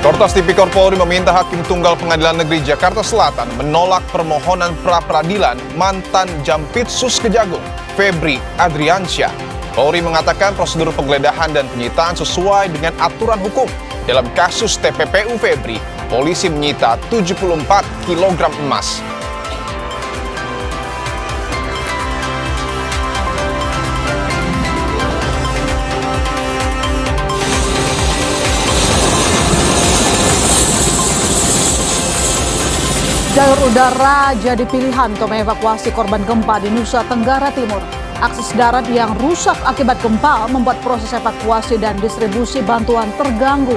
Kortas Tipikor Polri meminta Hakim Tunggal Pengadilan Negeri Jakarta Selatan menolak permohonan pra-peradilan mantan Jampitsus Kejagung, Febri Adriansyah. Polri mengatakan prosedur penggeledahan dan penyitaan sesuai dengan aturan hukum. Dalam kasus TPPU Febri, polisi menyita 74 kg emas. Jalur udara jadi pilihan untuk mengevakuasi korban gempa di Nusa Tenggara Timur. Akses darat yang rusak akibat gempa membuat proses evakuasi dan distribusi bantuan terganggu.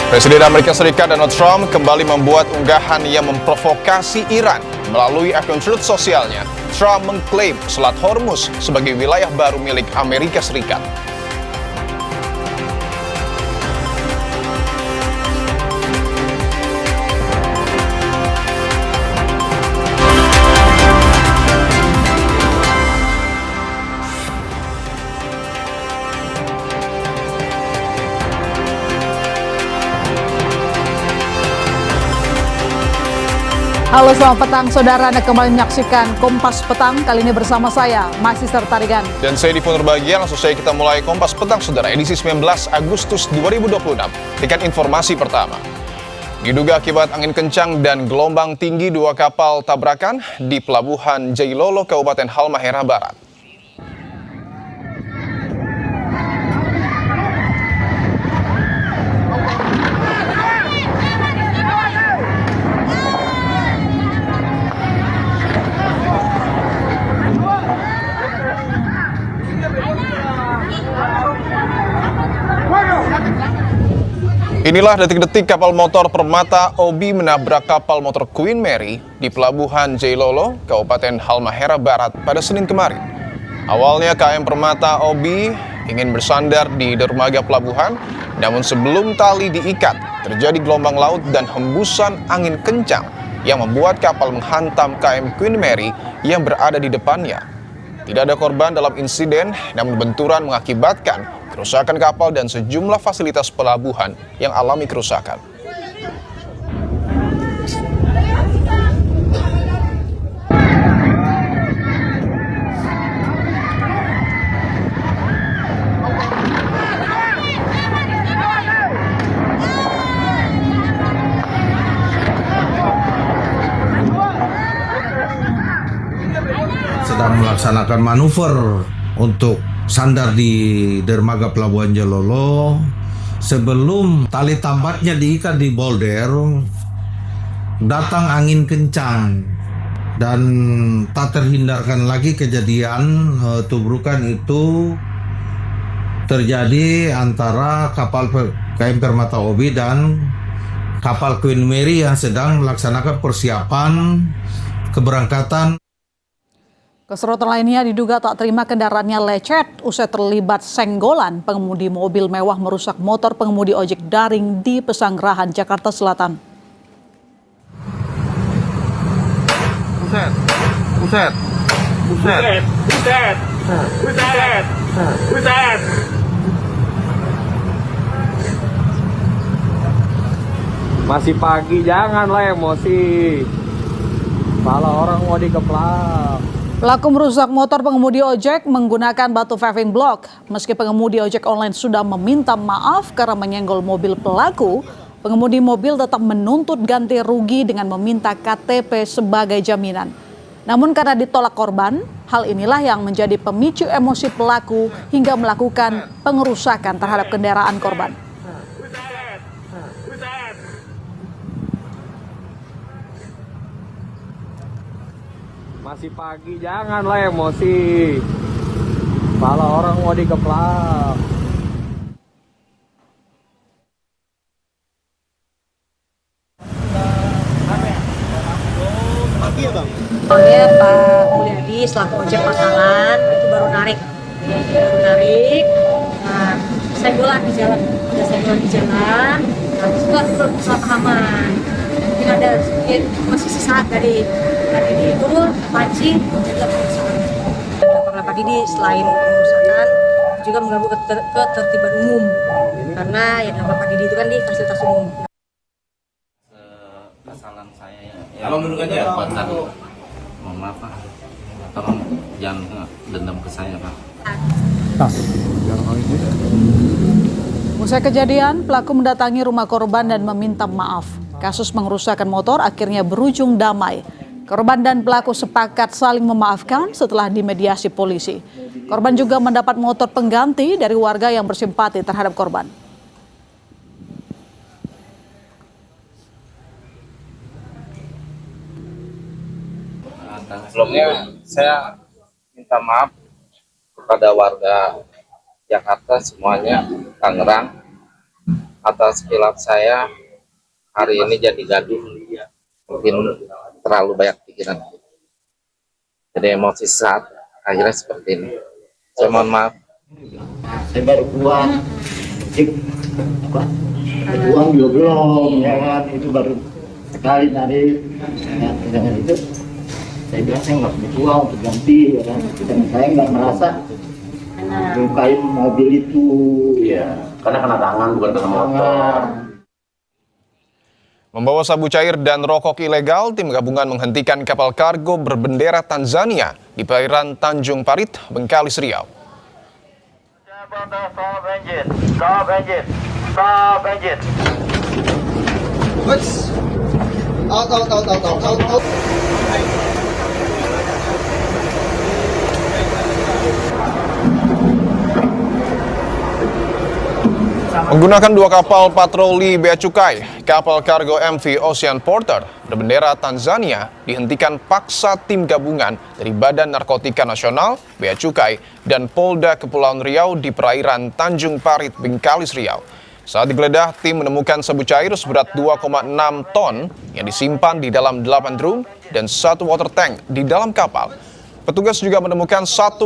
Presiden Amerika Serikat Donald Trump kembali membuat unggahan yang memprovokasi Iran. Melalui akun Truth sosialnya, Trump mengklaim Selat Hormuz sebagai wilayah baru milik Amerika Serikat. Halo, selamat petang saudara, Anda kembali menyaksikan Kompas Petang. Kali ini bersama saya, Mahasiswa Tarigan. Dan saya Dipo Nurbagian. Langsung saja kita mulai Kompas Petang saudara, edisi 19 Agustus 2026. Dengan informasi pertama. Diduga akibat angin kencang dan gelombang tinggi, 2 kapal tabrakan di Pelabuhan Jailolo, Kabupaten Halmahera Barat. Inilah detik-detik kapal motor Permata Obi menabrak kapal motor Queen Mary di Pelabuhan Jailolo, Kabupaten Halmahera Barat pada Senin kemarin. Awalnya KM Permata Obi ingin bersandar di dermaga pelabuhan, namun sebelum tali diikat, terjadi gelombang laut dan hembusan angin kencang yang membuat kapal menghantam KM Queen Mary yang berada di depannya. Tidak ada korban dalam insiden, namun benturan mengakibatkan kerusakan kapal dan sejumlah fasilitas pelabuhan yang alami kerusakan. Sedang melaksanakan manuver untuk sandar di dermaga Pelabuhan Jailolo. Sebelum tali tambatnya diikat di bolder, datang angin kencang dan tak terhindarkan lagi kejadian tubrukan itu terjadi antara kapal KM Permata Obi dan kapal Queen Mary yang sedang melaksanakan persiapan keberangkatan. Keserotan lainnya diduga tak terima kendaraannya lecet usai terlibat senggolan. Pengemudi mobil mewah merusak motor pengemudi ojek daring di Pesanggerahan, Jakarta Selatan. Buset, buset, buset, buset, buset, buset. Masih pagi, janganlah emosi. Kepala orang mau dikeplak. Pelaku merusak motor pengemudi ojek menggunakan batu paving block. Meski pengemudi ojek online sudah meminta maaf karena menyenggol mobil pelaku, pengemudi mobil tetap menuntut ganti rugi dengan meminta KTP sebagai jaminan. Namun karena ditolak korban, hal inilah yang menjadi pemicu emosi pelaku hingga melakukan pengerusakan terhadap kendaraan korban. Masih pagi, janganlah emosi. Kepala orang mau dikeplak. Soalnya Pak Mulyadi selaku ojek pangkalan itu baru narik. Nah, saya senggol-senggolan di jalan, ada senggolan di jalan, habis itu aku kesalahpahaman. Mungkin ada sedikit masih sesaat dari Pak Didi itu pancing juga pengurusan. Karena Pak Didi selain pengurusan juga mengganggu ketertiban umum, karena yang dilakukan Pak Didi itu kan di fasilitas umum. Kesalahan saya ya menurut aja mohon maaf Pak, tolong jangan dendam ke saya Pak. Usai kejadian, pelaku mendatangi rumah korban dan meminta maaf. Kasus pengerusakan motor akhirnya berujung damai. Korban dan pelaku sepakat saling memaafkan setelah dimediasi polisi. Korban juga mendapat motor pengganti dari warga yang bersimpati terhadap korban. Sebelumnya saya minta maaf kepada warga Jakarta semuanya, Tangerang, atas khilaf saya hari ini jadi gaduh, mungkin terlalu banyak pikiran, jadi emosi saat akhirnya seperti ini. Saya mohon maaf. Saya baru keluar, cek apa? Uang juga belum, ya kan? Itu baru sekali tadi, ya, dengan itu saya bilang saya nggak punya uang untuk ganti, ya kan? Dan saya nggak merasa melukai mobil itu, ya. Karena kena tangan bukan kena motor. Membawa sabu cair dan rokok ilegal, tim gabungan menghentikan kapal kargo berbendera Tanzania di perairan Tanjung Parit, Bengkalis, Riau. Stop engine. Out. Menggunakan dua kapal patroli Bea Cukai, kapal kargo MV Ocean Porter berbendera Tanzania dihentikan paksa tim gabungan dari Badan Narkotika Nasional, Bea Cukai, dan Polda Kepulauan Riau di perairan Tanjung Parit, Bengkalis, Riau. Saat digeledah, tim menemukan sabu cair seberat 2,6 ton yang disimpan di dalam 8 drum dan 1 water tank di dalam kapal. Petugas juga menemukan 1,5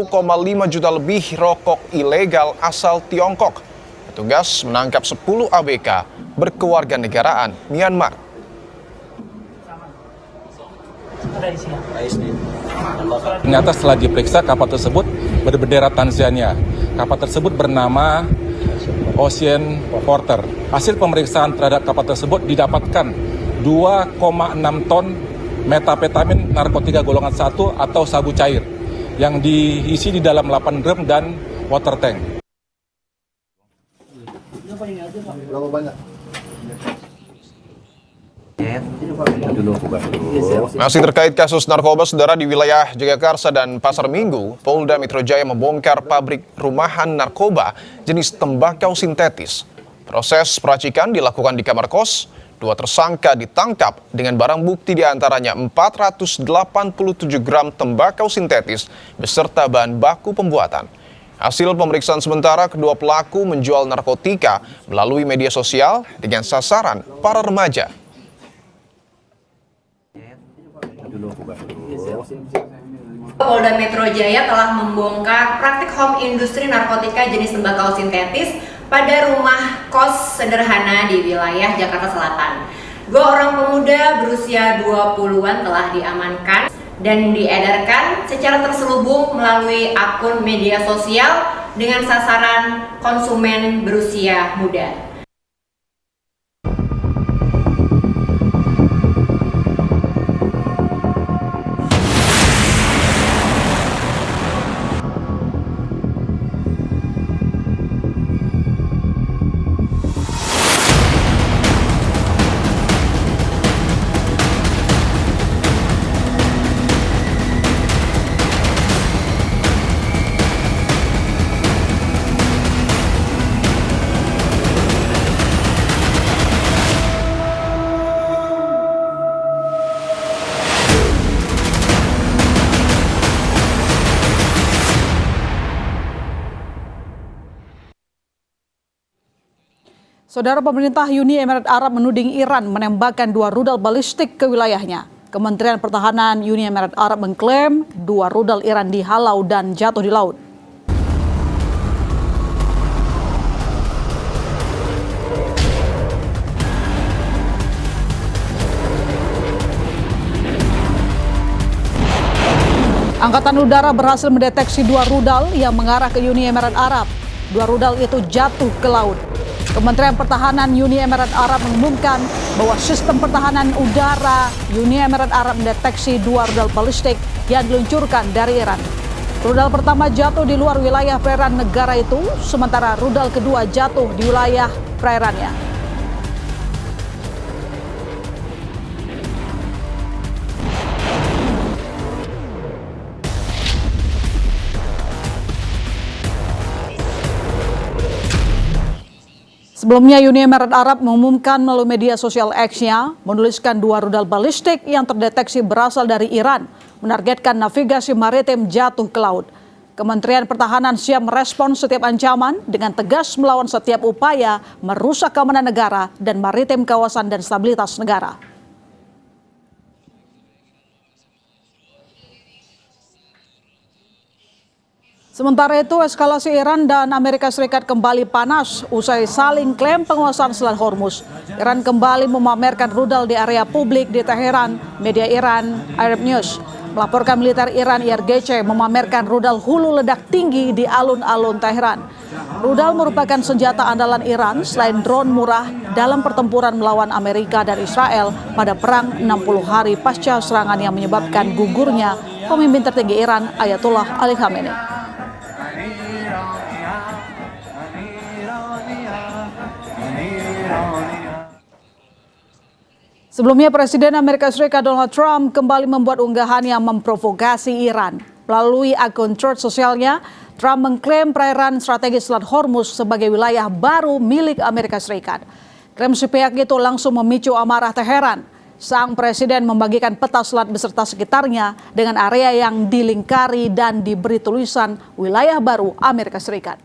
juta lebih rokok ilegal asal Tiongkok. Petugas menangkap 10 ABK berkewarganegaraan Myanmar. Ternyata setelah diperiksa kapal tersebut berbendera Tanzania. Kapal tersebut bernama Ocean Porter. Hasil pemeriksaan terhadap kapal tersebut didapatkan 2,6 ton metapetamin narkotika golongan 1 atau sabu cair yang diisi di dalam 8 drum dan water tank. Masih terkait kasus narkoba, saudara, di wilayah Jagakarsa dan Pasar Minggu, Polda Metro Jaya membongkar pabrik rumahan narkoba jenis tembakau sintetis. Proses peracikan dilakukan di kamar kos. 2 tersangka ditangkap dengan barang bukti diantaranya 487 gram tembakau sintetis beserta bahan baku pembuatan. Hasil pemeriksaan sementara, kedua pelaku menjual narkotika melalui media sosial dengan sasaran para remaja. Polda Metro Jaya telah membongkar praktik home industri narkotika jenis tembakau sintetis pada rumah kos sederhana di wilayah Jakarta Selatan. 2 orang pemuda berusia 20-an telah diamankan dan diedarkan secara terselubung melalui akun media sosial dengan sasaran konsumen berusia muda. Saudara, pemerintah Uni Emirat Arab menuding Iran menembakkan 2 rudal balistik ke wilayahnya. Kementerian Pertahanan Uni Emirat Arab mengklaim 2 rudal Iran dihalau dan jatuh di laut. Angkatan Udara berhasil mendeteksi 2 rudal yang mengarah ke Uni Emirat Arab. 2 rudal itu jatuh ke laut. Kementerian Pertahanan Uni Emirat Arab mengumumkan bahwa sistem pertahanan udara Uni Emirat Arab mendeteksi 2 rudal balistik yang diluncurkan dari Iran. Rudal pertama jatuh di luar wilayah perairan negara itu, sementara rudal kedua jatuh di wilayah perairannya. Sebelumnya Uni Emirat Arab mengumumkan melalui media sosial X-nya menuliskan 2 rudal balistik yang terdeteksi berasal dari Iran, menargetkan navigasi maritim jatuh ke laut. Kementerian Pertahanan siap merespon setiap ancaman dengan tegas melawan setiap upaya merusak keamanan negara dan maritim kawasan dan stabilitas negara. Sementara itu, eskalasi Iran dan Amerika Serikat kembali panas usai saling klaim penguasaan Selat Hormuz. Iran kembali memamerkan rudal di area publik di Teheran. Media Iran, Arab News, melaporkan militer Iran IRGC memamerkan rudal hulu ledak tinggi di alun-alun Teheran. Rudal merupakan senjata andalan Iran selain drone murah dalam pertempuran melawan Amerika dan Israel pada perang 60 hari pasca serangan yang menyebabkan gugurnya pemimpin tertinggi Iran Ayatollah Ali Khamenei. Sebelumnya, Presiden Amerika Serikat Donald Trump kembali membuat unggahan yang memprovokasi Iran. Melalui akun Truth sosialnya, Trump mengklaim perairan strategis Selat Hormuz sebagai wilayah baru milik Amerika Serikat. Klaim sepihak itu langsung memicu amarah Teheran. Sang presiden membagikan peta selat beserta sekitarnya dengan area yang dilingkari dan diberi tulisan wilayah baru Amerika Serikat.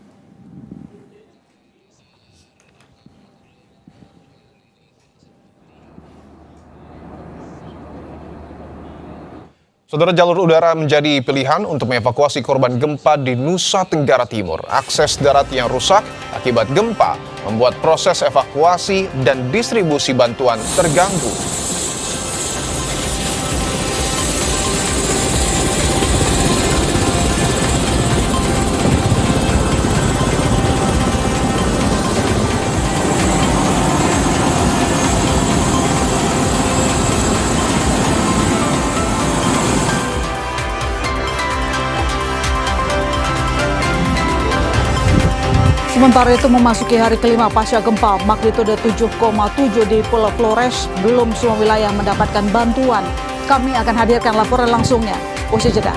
Saudara, jalur udara menjadi pilihan untuk mengevakuasi korban gempa di Nusa Tenggara Timur. Akses darat yang rusak akibat gempa membuat proses evakuasi dan distribusi bantuan terganggu. Sementara itu memasuki hari kelima pasca gempa magnitudo 7,7 di Pulau Flores, belum semua wilayah mendapatkan bantuan. Kami akan hadirkan laporan langsungnya. Usai jeda.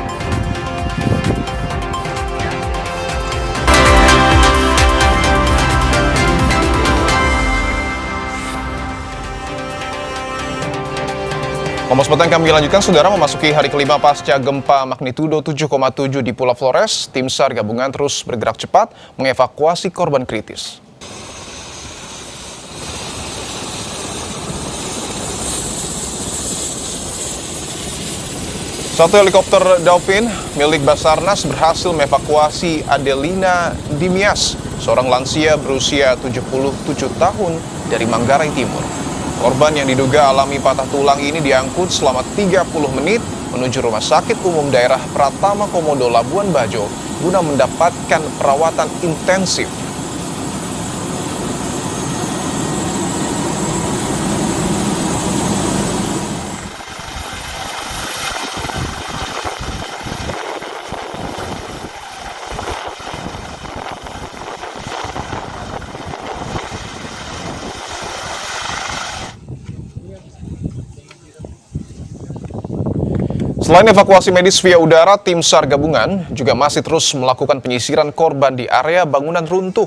Kompas Petang kami lanjutkan, saudara. Memasuki hari kelima pasca gempa magnitudo 7,7 di Pulau Flores, tim SAR gabungan terus bergerak cepat mengevakuasi korban kritis. Satu helikopter Dolphin milik Basarnas berhasil mengevakuasi Adelina Dimias, seorang lansia berusia 77 tahun dari Manggarai Timur. Korban yang diduga alami patah tulang ini diangkut selama 30 menit menuju Rumah Sakit Umum Daerah Pratama Komodo Labuan Bajo guna mendapatkan perawatan intensif. Selain evakuasi medis via udara, tim SAR gabungan juga masih terus melakukan penyisiran korban di area bangunan runtuh.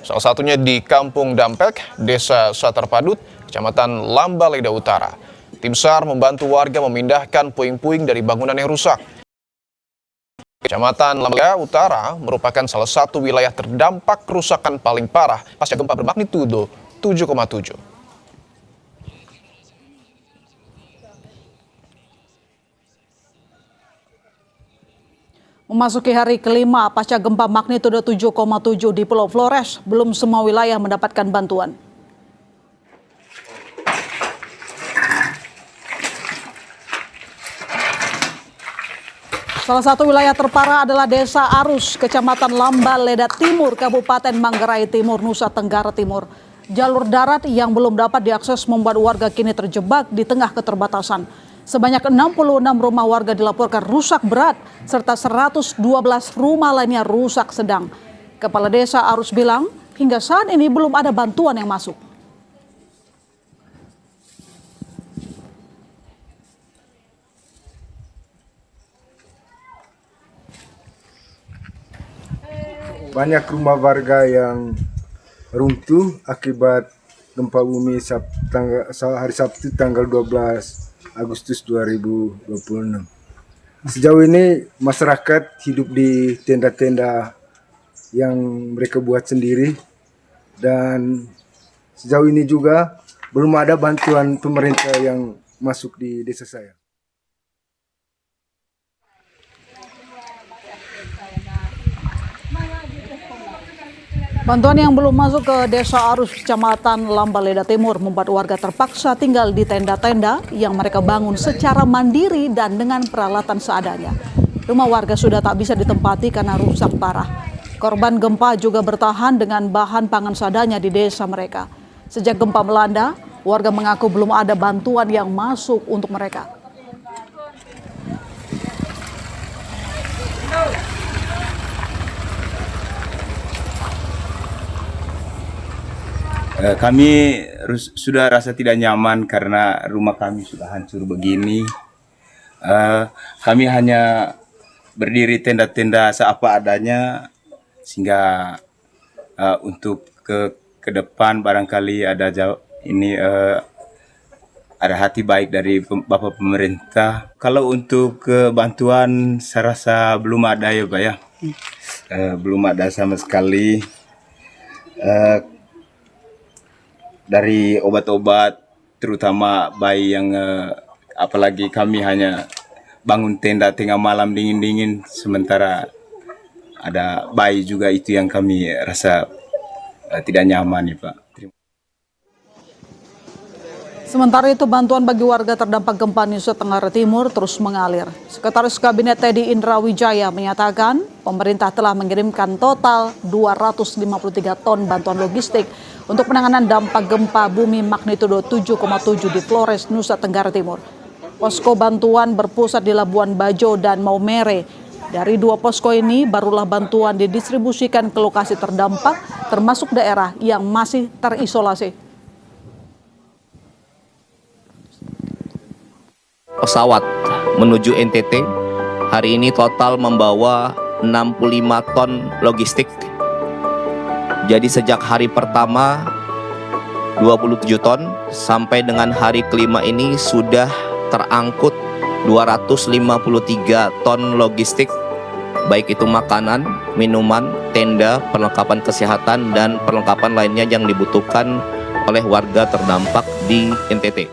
Salah satunya di Kampung Dampek, Desa Satarpadut, Kecamatan Lambaleda Utara. Tim SAR membantu warga memindahkan puing-puing dari bangunan yang rusak. Kecamatan Lambaleda Utara merupakan salah satu wilayah terdampak kerusakan paling parah pasca gempa bermagnitudo 7,7. Memasuki hari kelima pasca gempa magnitudo 7,7 di Pulau Flores, belum semua wilayah mendapatkan bantuan. Salah satu wilayah terparah adalah Desa Arus, Kecamatan Lambaleda Timur, Kabupaten Manggarai Timur, Nusa Tenggara Timur. Jalur darat yang belum dapat diakses membuat warga kini terjebak di tengah keterbatasan. Sebanyak 66 rumah warga dilaporkan rusak berat, serta 112 rumah lainnya rusak sedang. Kepala Desa Arus bilang, hingga saat ini belum ada bantuan yang masuk. Banyak rumah warga yang runtuh akibat gempa bumi hari Sabtu tanggal 12 Agustus 2026. Sejauh ini masyarakat hidup di tenda-tenda yang mereka buat sendiri, dan sejauh ini juga belum ada bantuan pemerintah yang masuk di desa saya. Bantuan yang belum masuk ke Desa Arus, Kecamatan Lambaleda Timur membuat warga terpaksa tinggal di tenda-tenda yang mereka bangun secara mandiri dan dengan peralatan seadanya. Rumah warga sudah tak bisa ditempati karena rusak parah. Korban gempa juga bertahan dengan bahan pangan seadanya di desa mereka. Sejak gempa melanda, warga mengaku belum ada bantuan yang masuk untuk mereka. Kami sudah rasa tidak nyaman karena rumah kami sudah hancur begini. Kami hanya berdiri tenda-tenda seapa adanya, sehingga untuk ke depan barangkali ada ada hati baik dari Bapak pemerintah. Kalau untuk bantuan saya rasa belum ada ya Pak ya. Belum ada sama sekali. Dari obat-obat, terutama bayi yang apalagi kami hanya bangun tenda tengah malam dingin-dingin, sementara ada bayi juga, itu yang kami rasa tidak nyaman nih Pak. Sementara itu bantuan bagi warga terdampak gempa Nusa Tenggara Timur terus mengalir. Sekretaris Kabinet Teddy Indra Wijaya menyatakan pemerintah telah mengirimkan total 253 ton bantuan logistik untuk penanganan dampak gempa bumi magnitudo 7,7 di Flores, Nusa Tenggara Timur. Posko bantuan berpusat di Labuan Bajo dan Maumere. Dari dua posko ini barulah bantuan didistribusikan ke lokasi terdampak, termasuk daerah yang masih terisolasi. Pesawat menuju NTT hari ini total membawa 65 ton logistik. Jadi sejak hari pertama 27 ton sampai dengan hari kelima ini sudah terangkut 253 ton logistik, baik itu makanan, minuman, tenda, perlengkapan kesehatan, dan perlengkapan lainnya yang dibutuhkan oleh warga terdampak di NTT.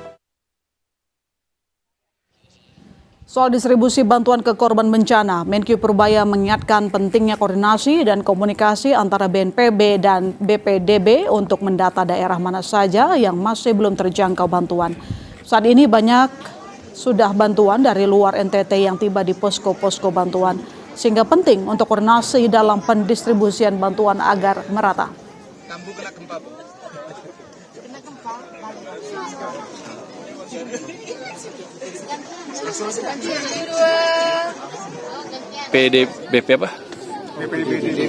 Soal distribusi bantuan ke korban bencana, Menkyu Purbaya mengingatkan pentingnya koordinasi dan komunikasi antara BNPB dan BPDB untuk mendata daerah mana saja yang masih belum terjangkau bantuan. Saat ini banyak sudah bantuan dari luar NTT yang tiba di posko-posko bantuan, sehingga penting untuk koordinasi dalam pendistribusian bantuan agar merata.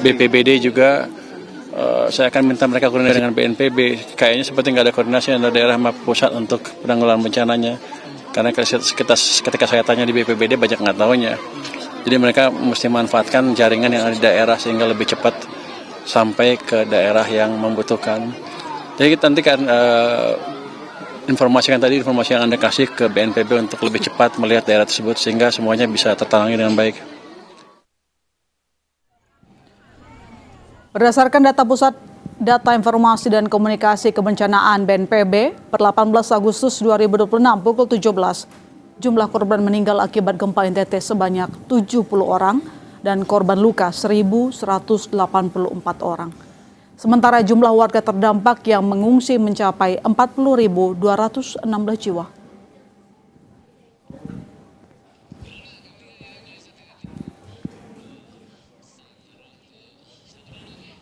BPBD juga saya akan minta mereka koordinasi dengan BNPB. Kayaknya seperti nggak ada koordinasi antara daerah sama pusat untuk penanggulangan bencananya. Karena ketika saya tanya di BPBD banyak nggak tahunya. Jadi mereka mesti manfaatkan jaringan yang ada di daerah sehingga lebih cepat sampai ke daerah yang membutuhkan. Jadi nanti kan informasi yang Anda kasih ke BNPB untuk lebih cepat melihat daerah tersebut sehingga semuanya bisa tertangani dengan baik. Berdasarkan data Pusat Data Informasi dan Komunikasi Kebencanaan BNPB, per 18 Agustus 2026 pukul 17, jumlah korban meninggal akibat gempa NTT sebanyak 70 orang dan korban luka 1.184 orang. Sementara jumlah warga terdampak yang mengungsi mencapai 40.216 jiwa.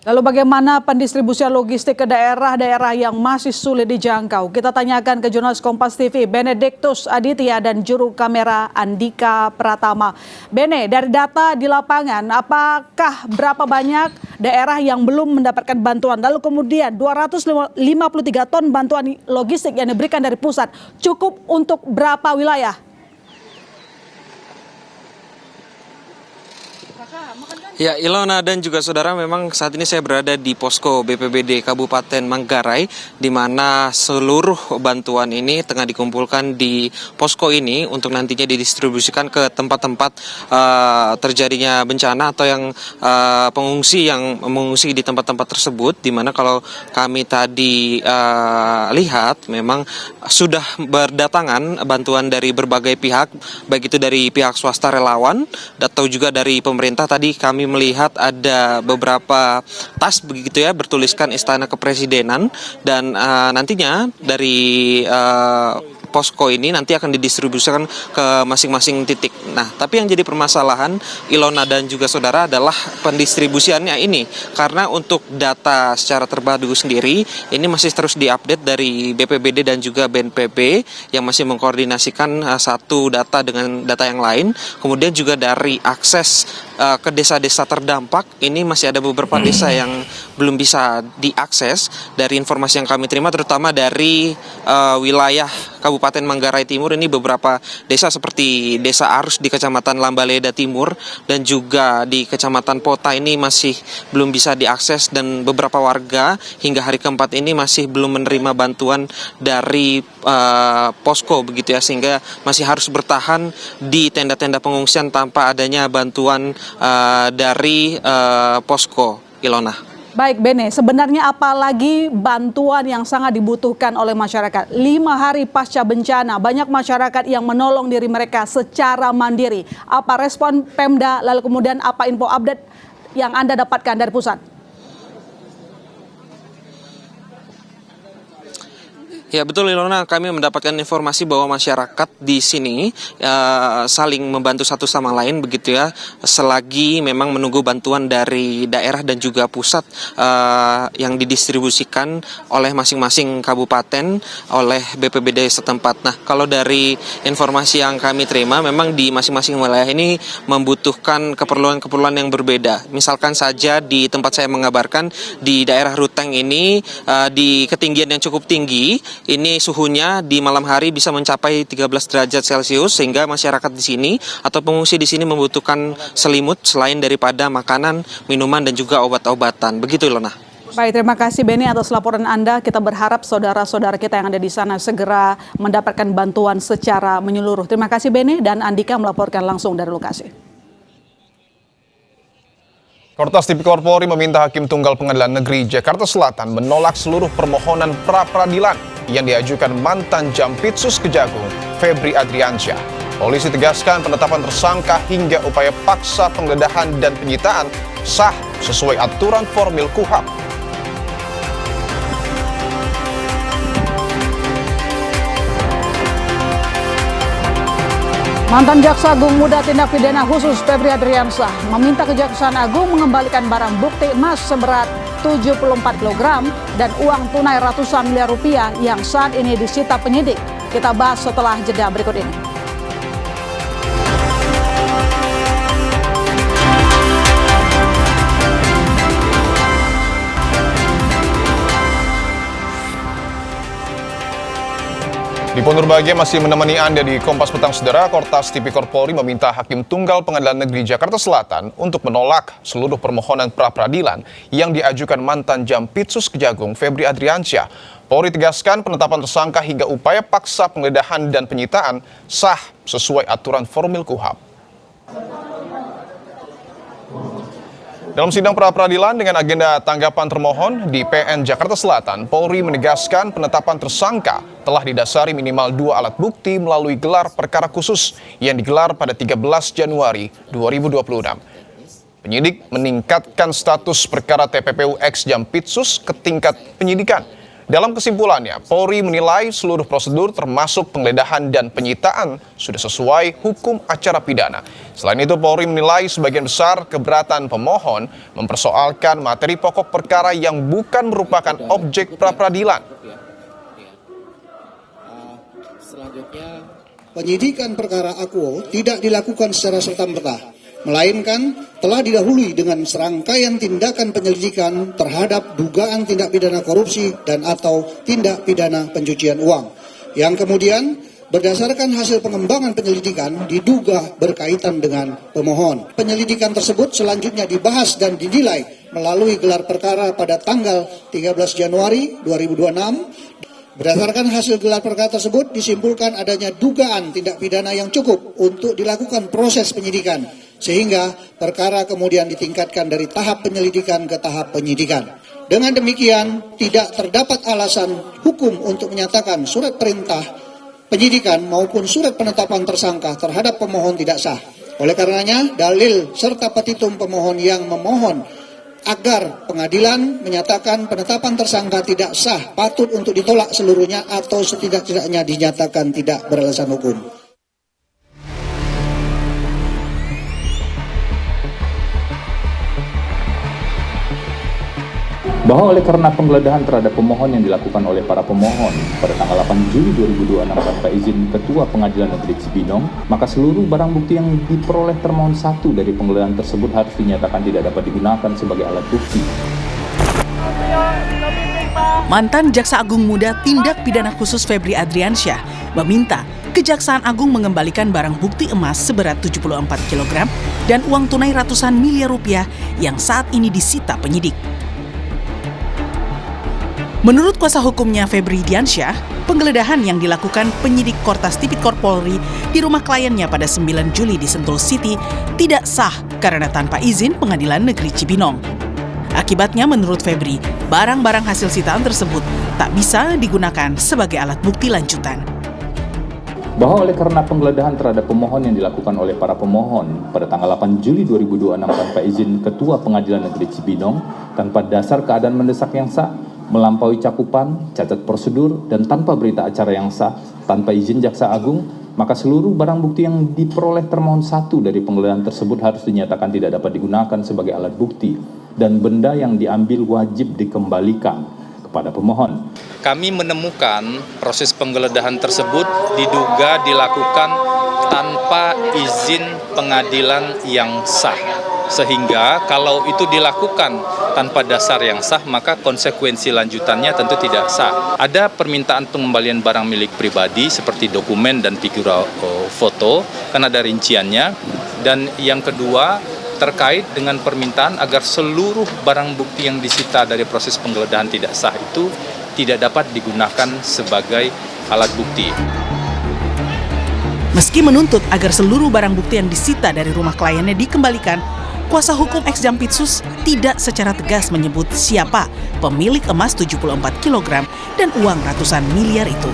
Lalu bagaimana pendistribusian logistik ke daerah-daerah yang masih sulit dijangkau? Kita tanyakan ke jurnalis Kompas TV Benediktus Aditya dan juru kamera Andika Pratama. Bene, dari data di lapangan, apakah berapa banyak daerah yang belum mendapatkan bantuan? Lalu kemudian 253 ton bantuan logistik yang diberikan dari pusat cukup untuk berapa wilayah? Ya, Ilona dan juga saudara, memang saat ini saya berada di posko BPBD Kabupaten Manggarai, di mana seluruh bantuan ini tengah dikumpulkan di posko ini untuk nantinya didistribusikan ke tempat-tempat terjadinya bencana atau yang pengungsi yang mengungsi di tempat-tempat tersebut, di mana kalau kami tadi lihat memang sudah berdatangan bantuan dari berbagai pihak, baik itu dari pihak swasta relawan atau juga dari pemerintah. Tadi kami melihat ada beberapa tas begitu ya, bertuliskan Istana Kepresidenan, dan nantinya dari posko ini nanti akan didistribusikan ke masing-masing titik. Nah, tapi yang jadi permasalahan Ilona dan juga saudara adalah pendistribusiannya ini, karena untuk data secara terpadu sendiri ini masih terus diupdate dari BPBD dan juga BNPB yang masih mengkoordinasikan satu data dengan data yang lain. Kemudian juga dari akses ke desa-desa terdampak ini masih ada beberapa desa yang belum bisa diakses. Dari informasi yang kami terima terutama dari wilayah Kabupaten Manggarai Timur, ini beberapa desa seperti Desa Arus di Kecamatan Lambaleda Timur dan juga di Kecamatan Pota ini masih belum bisa diakses, dan beberapa warga hingga hari keempat ini masih belum menerima bantuan dari posko begitu ya, sehingga masih harus bertahan di tenda-tenda pengungsian tanpa adanya bantuan dari posko. Ilona. Baik Bene, sebenarnya apalagi bantuan yang sangat dibutuhkan oleh masyarakat. 5 hari pasca bencana, banyak masyarakat yang menolong diri mereka secara mandiri. Apa respon Pemda, lalu kemudian apa info update yang Anda dapatkan dari pusat? Ya betul Ilona, kami mendapatkan informasi bahwa masyarakat di sini saling membantu satu sama lain begitu ya, selagi memang menunggu bantuan dari daerah dan juga pusat yang didistribusikan oleh masing-masing kabupaten oleh BPBD setempat. Nah, kalau dari informasi yang kami terima, memang di masing-masing wilayah ini membutuhkan keperluan-keperluan yang berbeda. Misalkan saja di tempat saya mengabarkan, di daerah Ruteng ini di ketinggian yang cukup tinggi, ini suhunya di malam hari bisa mencapai 13 derajat Celcius, sehingga masyarakat di sini atau pengungsi di sini membutuhkan selimut selain daripada makanan, minuman dan juga obat-obatan. Begitu Ilona. Baik, terima kasih Beni atas laporan Anda. Kita berharap saudara-saudara kita yang ada di sana segera mendapatkan bantuan secara menyeluruh. Terima kasih Beni, dan Andika melaporkan langsung dari lokasi. Kortas Tipikor Polri meminta Hakim Tunggal Pengadilan Negeri Jakarta Selatan menolak seluruh permohonan pra-peradilan yang diajukan mantan Jampitsus Kejagung, Febri Adriansyah. Polisi tegaskan penetapan tersangka hingga upaya paksa penggeledahan dan penyitaan sah sesuai aturan formil KUHAP. Mantan Jaksa Agung Muda Tindak Pidana Khusus Febri Adriansyah meminta Kejaksaan Agung mengembalikan barang bukti emas seberat 74 kg dan uang tunai ratusan miliar rupiah yang saat ini disita penyidik. Kita bahas setelah jeda berikut ini. Di Pondok Bahagia masih menemani Anda di Kompas Petang Saudara. Kortas Tipikor Polri meminta Hakim Tunggal Pengadilan Negeri Jakarta Selatan untuk menolak seluruh permohonan pra-peradilan yang diajukan mantan Jampitsus Kejagung Febri Adriansyah. Polri tegaskan penetapan tersangka hingga upaya paksa penggeledahan dan penyitaan sah sesuai aturan formil KUHAP. Dalam sidang pra-peradilan dengan agenda tanggapan termohon di PN Jakarta Selatan, Polri menegaskan penetapan tersangka telah didasari minimal 2 alat bukti melalui gelar perkara khusus yang digelar pada 13 Januari 2026. Penyidik meningkatkan status perkara TPPU ex Jampitsus ke tingkat penyidikan Dalam kesimpulannya, Polri menilai seluruh prosedur termasuk penggeledahan dan penyitaan sudah sesuai hukum acara pidana. Selain itu, Polri menilai sebagian besar keberatan pemohon mempersoalkan materi pokok perkara yang bukan merupakan objek pra-peradilan. Selanjutnya, penyidikan perkara akuo tidak dilakukan secara serta-merta, melainkan telah didahului dengan serangkaian tindakan penyelidikan terhadap dugaan tindak pidana korupsi dan atau tindak pidana pencucian uang, yang kemudian berdasarkan hasil pengembangan penyelidikan diduga berkaitan dengan pemohon. Penyelidikan tersebut selanjutnya dibahas dan dinilai melalui gelar perkara pada tanggal 13 Januari 2026. Berdasarkan hasil gelar perkara tersebut disimpulkan adanya dugaan tindak pidana yang cukup untuk dilakukan proses penyidikan, sehingga perkara kemudian ditingkatkan dari tahap penyelidikan ke tahap penyidikan. Dengan demikian, tidak terdapat alasan hukum untuk menyatakan surat perintah penyidikan maupun surat penetapan tersangka terhadap pemohon tidak sah. Oleh karenanya, dalil serta petitum pemohon yang memohon agar pengadilan menyatakan penetapan tersangka tidak sah patut untuk ditolak seluruhnya atau setidak-tidaknya dinyatakan tidak beralasan hukum. Bahwa oleh karena penggeledahan terhadap pemohon yang dilakukan oleh para pemohon pada tanggal 8 Juli 2026 tanpa izin Ketua Pengadilan Negeri Cibinong, maka seluruh barang bukti yang diperoleh termohon 1 dari penggeledahan tersebut harus dinyatakan tidak dapat digunakan sebagai alat bukti. Mantan Jaksa Agung Muda Tindak Pidana Khusus Febri Adriansyah meminta Kejaksaan Agung mengembalikan barang bukti emas seberat 74 kg dan uang tunai ratusan miliar rupiah yang saat ini disita penyidik. Menurut kuasa hukumnya Febri Diansyah, penggeledahan yang dilakukan penyidik Kortas Tipikor Polri di rumah kliennya pada 9 Juli di Sentul City tidak sah karena tanpa izin Pengadilan Negeri Cibinong. Akibatnya menurut Febri, barang-barang hasil sitaan tersebut tak bisa digunakan sebagai alat bukti lanjutan. Bahwa oleh karena penggeledahan terhadap pemohon yang dilakukan oleh para pemohon pada tanggal 8 Juli 2026 tanpa izin Ketua Pengadilan Negeri Cibinong, tanpa dasar keadaan mendesak yang sah, melampaui cakupan, cacat prosedur, dan tanpa berita acara yang sah, tanpa izin Jaksa Agung, maka seluruh barang bukti yang diperoleh termohon 1 dari penggeledahan tersebut harus dinyatakan tidak dapat digunakan sebagai alat bukti, dan benda yang diambil wajib dikembalikan kepada pemohon. Kami menemukan proses penggeledahan tersebut diduga dilakukan tanpa izin pengadilan yang sah. Sehingga kalau itu dilakukan tanpa dasar yang sah, maka konsekuensi lanjutannya tentu tidak sah. Ada permintaan pengembalian barang milik pribadi seperti dokumen dan figura foto, kan ada rinciannya. Dan yang kedua, terkait dengan permintaan agar seluruh barang bukti yang disita dari proses penggeledahan tidak sah itu tidak dapat digunakan sebagai alat bukti. Meski menuntut agar seluruh barang bukti yang disita dari rumah kliennya dikembalikan, kuasa hukum ex Jampitsus tidak secara tegas menyebut siapa pemilik emas 74 kg dan uang ratusan miliar itu.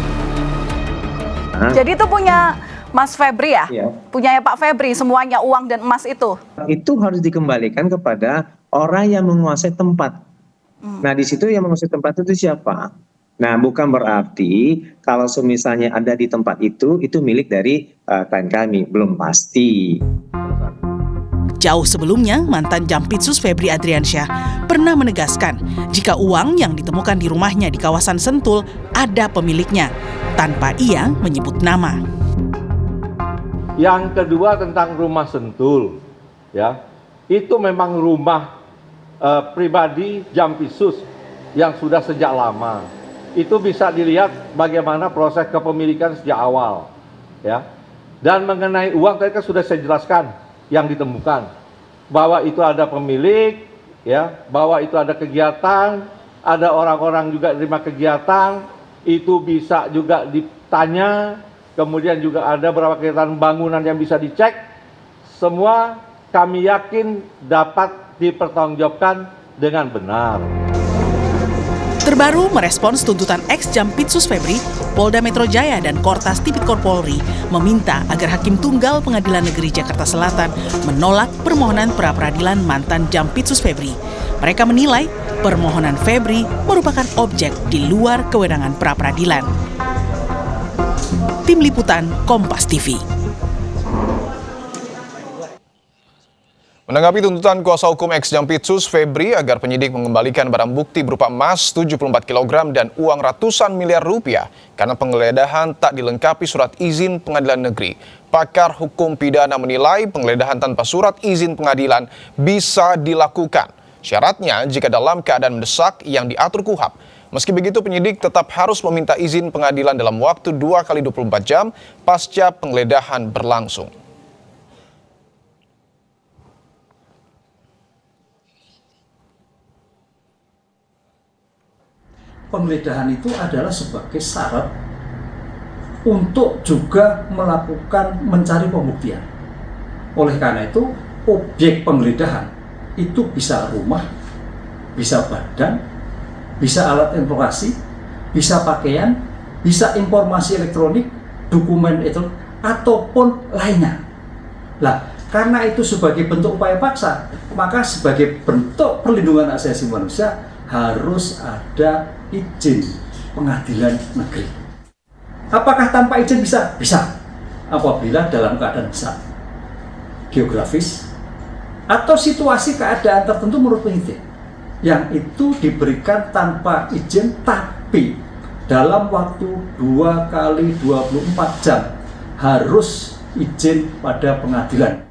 Jadi itu punya Mas Febri ya? Iya. Punyanya Pak Febri semuanya uang dan emas itu? Itu harus dikembalikan kepada orang yang menguasai tempat. Nah di situ yang menguasai tempat itu siapa? Nah bukan berarti kalau misalnya ada di tempat itu milik dari klien kami, belum pasti. Jauh sebelumnya, mantan Jampitsus Febri Adriansyah pernah menegaskan jika uang yang ditemukan di rumahnya di kawasan Sentul ada pemiliknya, tanpa ia menyebut nama. Yang kedua tentang rumah Sentul, ya itu memang rumah pribadi Jampitsus yang sudah sejak lama. Itu bisa dilihat bagaimana proses kepemilikan sejak awal, ya. Dan mengenai uang tadi kan sudah saya jelaskan yang ditemukan bahwa itu ada pemilik, ya, bahwa itu ada kegiatan, ada orang-orang juga terima kegiatan, itu bisa juga ditanya. Kemudian juga ada beberapa kegiatan bangunan yang bisa dicek. Semua kami yakin dapat dipertanggungjawabkan dengan benar. Terbaru merespons tuntutan ex Jampitsus Febri, Polda Metro Jaya dan Kortas Tipikor Polri meminta agar Hakim Tunggal Pengadilan Negeri Jakarta Selatan menolak permohonan pra-peradilan mantan Jampitsus Febri. Mereka menilai permohonan Febri merupakan objek di luar kewenangan pra-peradilan. Tim Liputan Kompas TV. Menanggapi tuntutan kuasa hukum ex-Jampitsus Febri agar penyidik mengembalikan barang bukti berupa emas 74 kg dan uang ratusan miliar rupiah karena penggeledahan tak dilengkapi surat izin pengadilan negeri. Pakar hukum pidana menilai penggeledahan tanpa surat izin pengadilan bisa dilakukan. Syaratnya jika dalam keadaan mendesak yang diatur KUHP. Meski begitu, penyidik tetap harus meminta izin pengadilan dalam waktu 2 kali 24 jam pasca penggeledahan berlangsung. Penggeledahan itu adalah sebagai syarat untuk juga melakukan mencari pembuktian. Oleh karena itu, objek penggeledahan itu bisa rumah, bisa badan, bisa alat informasi, bisa pakaian, bisa informasi elektronik, dokumen itu, ataupun lainnya. Nah, karena itu sebagai bentuk upaya paksa, maka sebagai bentuk perlindungan hak asasi manusia harus ada izin pengadilan negeri. Apakah tanpa izin bisa? Bisa. Apabila dalam keadaan besar, geografis, atau situasi keadaan tertentu menurut penyidik, yang itu diberikan tanpa izin tapi dalam waktu 2 kali 24 jam harus izin pada pengadilan.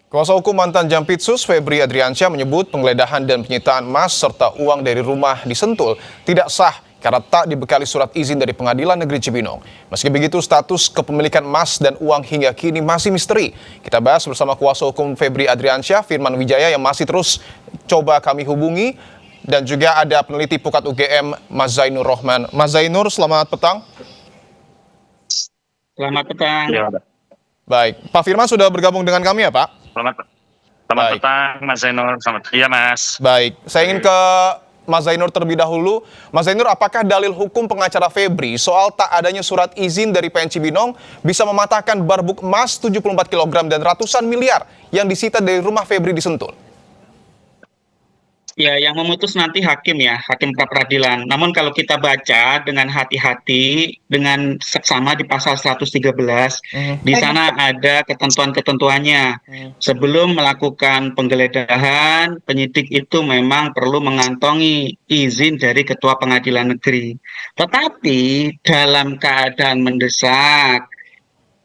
Kuasa hukum mantan Jampitsus Febri Adriansyah menyebut penggeledahan dan penyitaan emas serta uang dari rumah di Sentul tidak sah karena tak dibekali surat izin dari Pengadilan Negeri Cibinong. Meski begitu, status kepemilikan emas dan uang hingga kini masih misteri. Kita bahas bersama kuasa hukum Febri Adriansyah, Firman Wijaya, yang masih terus coba kami hubungi, dan juga ada peneliti Pukat UGM, Mas Zainur Rohman. Mas Zainur, selamat petang. Selamat petang. Ya, baik, Pak Firman sudah bergabung dengan kami ya, Pak? Selamat petang, Mas Zainur. Iya, Mas. Baik, saya ingin ke Mas Zainur terlebih dahulu. Mas Zainur, apakah dalil hukum pengacara Febri soal tak adanya surat izin dari PN Cibinong bisa mematahkan barbuk emas 74 kg dan ratusan miliar yang disita dari rumah Febri di Sentul? Ya, yang memutus nanti hakim ya, hakim pra-peradilan. Namun kalau kita baca dengan hati-hati, dengan seksama di pasal 113, di sana ada ketentuan-ketentuannya. Sebelum melakukan penggeledahan, penyidik itu memang perlu mengantongi izin dari Ketua Pengadilan Negeri. Tetapi dalam keadaan mendesak,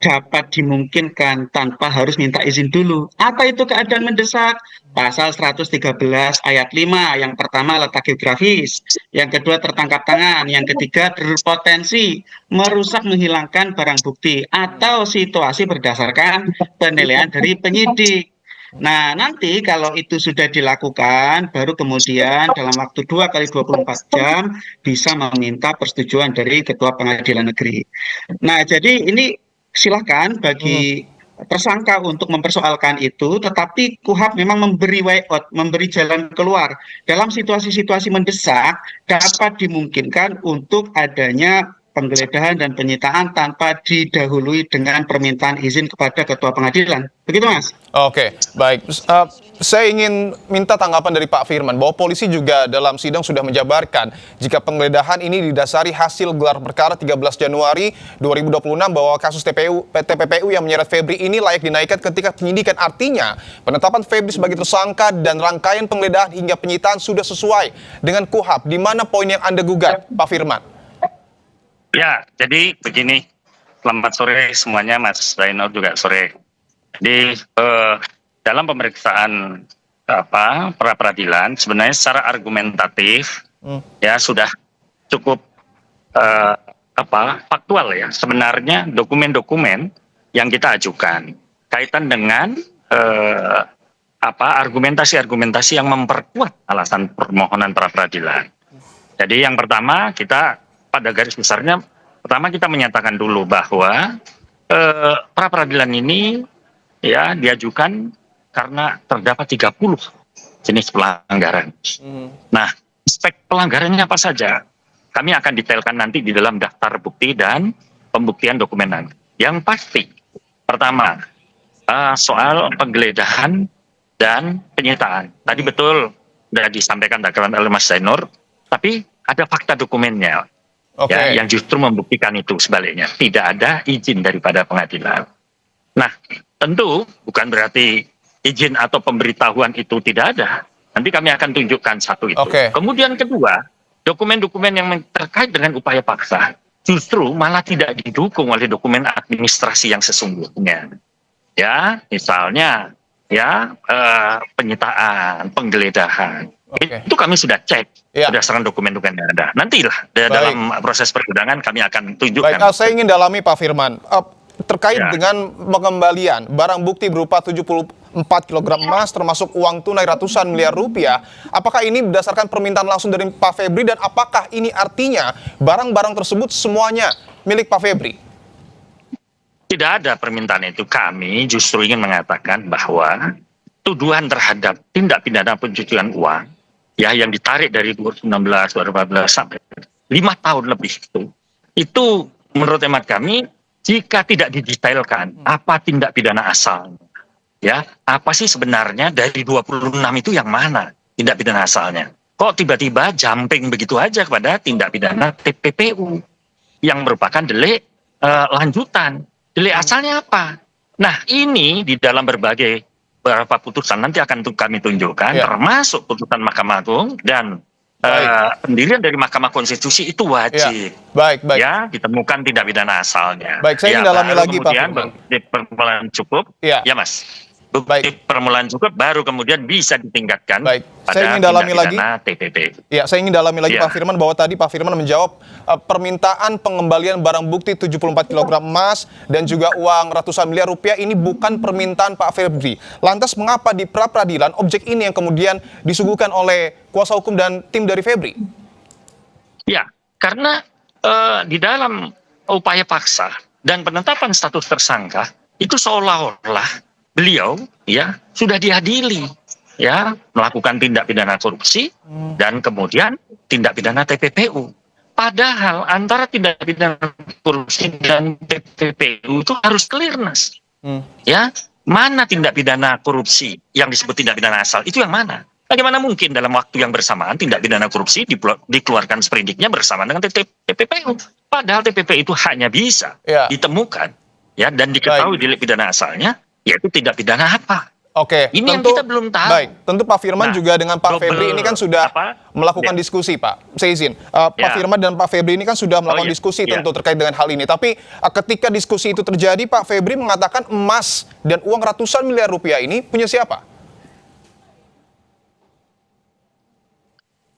dapat dimungkinkan tanpa harus minta izin dulu. Apa itu keadaan mendesak? Pasal 113 ayat 5, yang pertama letak geografis, yang kedua tertangkap tangan, yang ketiga berpotensi merusak menghilangkan barang bukti atau situasi berdasarkan penilaian dari penyidik. Nah, nanti kalau itu sudah dilakukan, baru kemudian dalam waktu 2 kali 24 jam bisa meminta persetujuan dari Ketua Pengadilan Negeri. Nah, jadi ini silakan bagi tersangka untuk mempersoalkan itu, tetapi KUHP memang memberi way out, memberi jalan keluar. Dalam situasi-situasi mendesak, dapat dimungkinkan untuk adanya penggeledahan dan penyitaan tanpa didahului dengan permintaan izin kepada Ketua Pengadilan. Begitu, Mas? Oke, baik. Saya ingin minta tanggapan dari Pak Firman bahwa polisi juga dalam sidang sudah menjabarkan jika penggeledahan ini didasari hasil gelar perkara 13 Januari 2026 bahwa kasus TPPU yang menyeret Febri ini layak dinaikkan ketika penyidikan. Artinya, penetapan Febri sebagai tersangka dan rangkaian penggeledahan hingga penyitaan sudah sesuai dengan KUHP. Di mana poin yang Anda gugat, Pak Firman? Ya, jadi begini. Selamat sore semuanya, Mas Zainur juga sore. Di dalam pemeriksaan pra peradilan sebenarnya secara argumentatif ya sudah cukup faktual ya. Sebenarnya dokumen-dokumen yang kita ajukan kaitan dengan argumentasi-argumentasi yang memperkuat alasan permohonan pra peradilan. Jadi yang pertama, kita pada garis besarnya pertama kita menyatakan dulu bahwa pra peradilan ini ya diajukan karena terdapat 30 jenis pelanggaran. Nah, aspek pelanggarannya apa saja? Kami akan detailkan nanti di dalam daftar bukti dan pembuktian dokumen. Yang pasti, pertama, soal penggeledahan dan penyitaan. Tadi betul sudah disampaikan oleh Mas Zainur, tapi ada fakta dokumennya ya, yang justru membuktikan itu sebaliknya. Tidak ada izin daripada pengadilan. Nah, tentu bukan berarti izin atau pemberitahuan itu tidak ada. Nanti kami akan tunjukkan satu itu. Kemudian kedua, dokumen-dokumen yang terkait dengan upaya paksa justru malah tidak didukung oleh dokumen administrasi yang sesungguhnya. Ya, misalnya ya penyitaan, penggeledahan. Itu kami sudah cek berdasarkan dokumen-dokumen yang ada. Nantilah dalam proses persidangan kami akan tunjukkan. Baik, saya ingin dalami Pak Firman terkait dengan pengembalian barang bukti berupa 74 kg emas termasuk uang tunai ratusan miliar rupiah. Apakah ini berdasarkan permintaan langsung dari Pak Febri dan apakah ini artinya barang-barang tersebut semuanya milik Pak Febri? Tidak ada permintaan itu. Kami justru ingin mengatakan bahwa tuduhan terhadap tindak pidana pencucian uang ya yang ditarik dari 2019, 2014 sampai 5 tahun lebih itu menurut hemat kami jika tidak didetailkan apa tindak pidana asalnya, ya apa sih sebenarnya dari 26 itu yang mana tindak pidana asalnya? Kok tiba-tiba jumping begitu aja kepada tindak pidana TPPU yang merupakan delik lanjutan? Delik asalnya apa? Nah, ini di dalam berbagai beberapa putusan nanti akan kami tunjukkan, termasuk putusan Mahkamah Agung dan pendirian dari Mahkamah Konstitusi itu wajib. Ya, ditemukan tindak pidana asalnya. Baik, saya ingin dalami lagi Pak Firman. Bukti permulaan cukup. Ya, Mas. Bukti permulaan cukup baru kemudian bisa ditingkatkan pada tindak pidana TPP. Ya, saya ingin dalami lagi Pak Firman bahwa tadi Pak Firman menjawab permintaan pengembalian barang bukti 74 kg emas dan juga uang ratusan miliar rupiah ini bukan permintaan Pak Febri. Lantas mengapa di pra-peradilan objek ini yang kemudian disuguhkan oleh kuasa hukum dan tim dari Febri? Ya, karena di dalam upaya paksa dan penetapan status tersangka itu seolah-olah beliau ya sudah diadili ya melakukan tindak pidana korupsi dan kemudian tindak pidana TPPU. Padahal antara tindak pidana korupsi dan TPPU itu harus clearness. Ya, mana tindak pidana korupsi yang disebut tindak pidana asal itu yang mana? Bagaimana mungkin dalam waktu yang bersamaan tindak pidana korupsi dikeluarkan sprindiknya bersama dengan TPPU? Padahal TPP itu hanya bisa ditemukan ya dan diketahui delik pidana asalnya yaitu tidak pidana apa. Ini yang kita belum tahu. Baik, tentu Pak Firman juga dengan Pak Febri ini kan sudah melakukan diskusi, Pak. Saya izin, Pak Firman dan Pak Febri ini kan sudah melakukan diskusi tentu terkait dengan hal ini. Tapi ketika diskusi itu terjadi, Pak Febri mengatakan emas dan uang ratusan miliar rupiah ini punya siapa?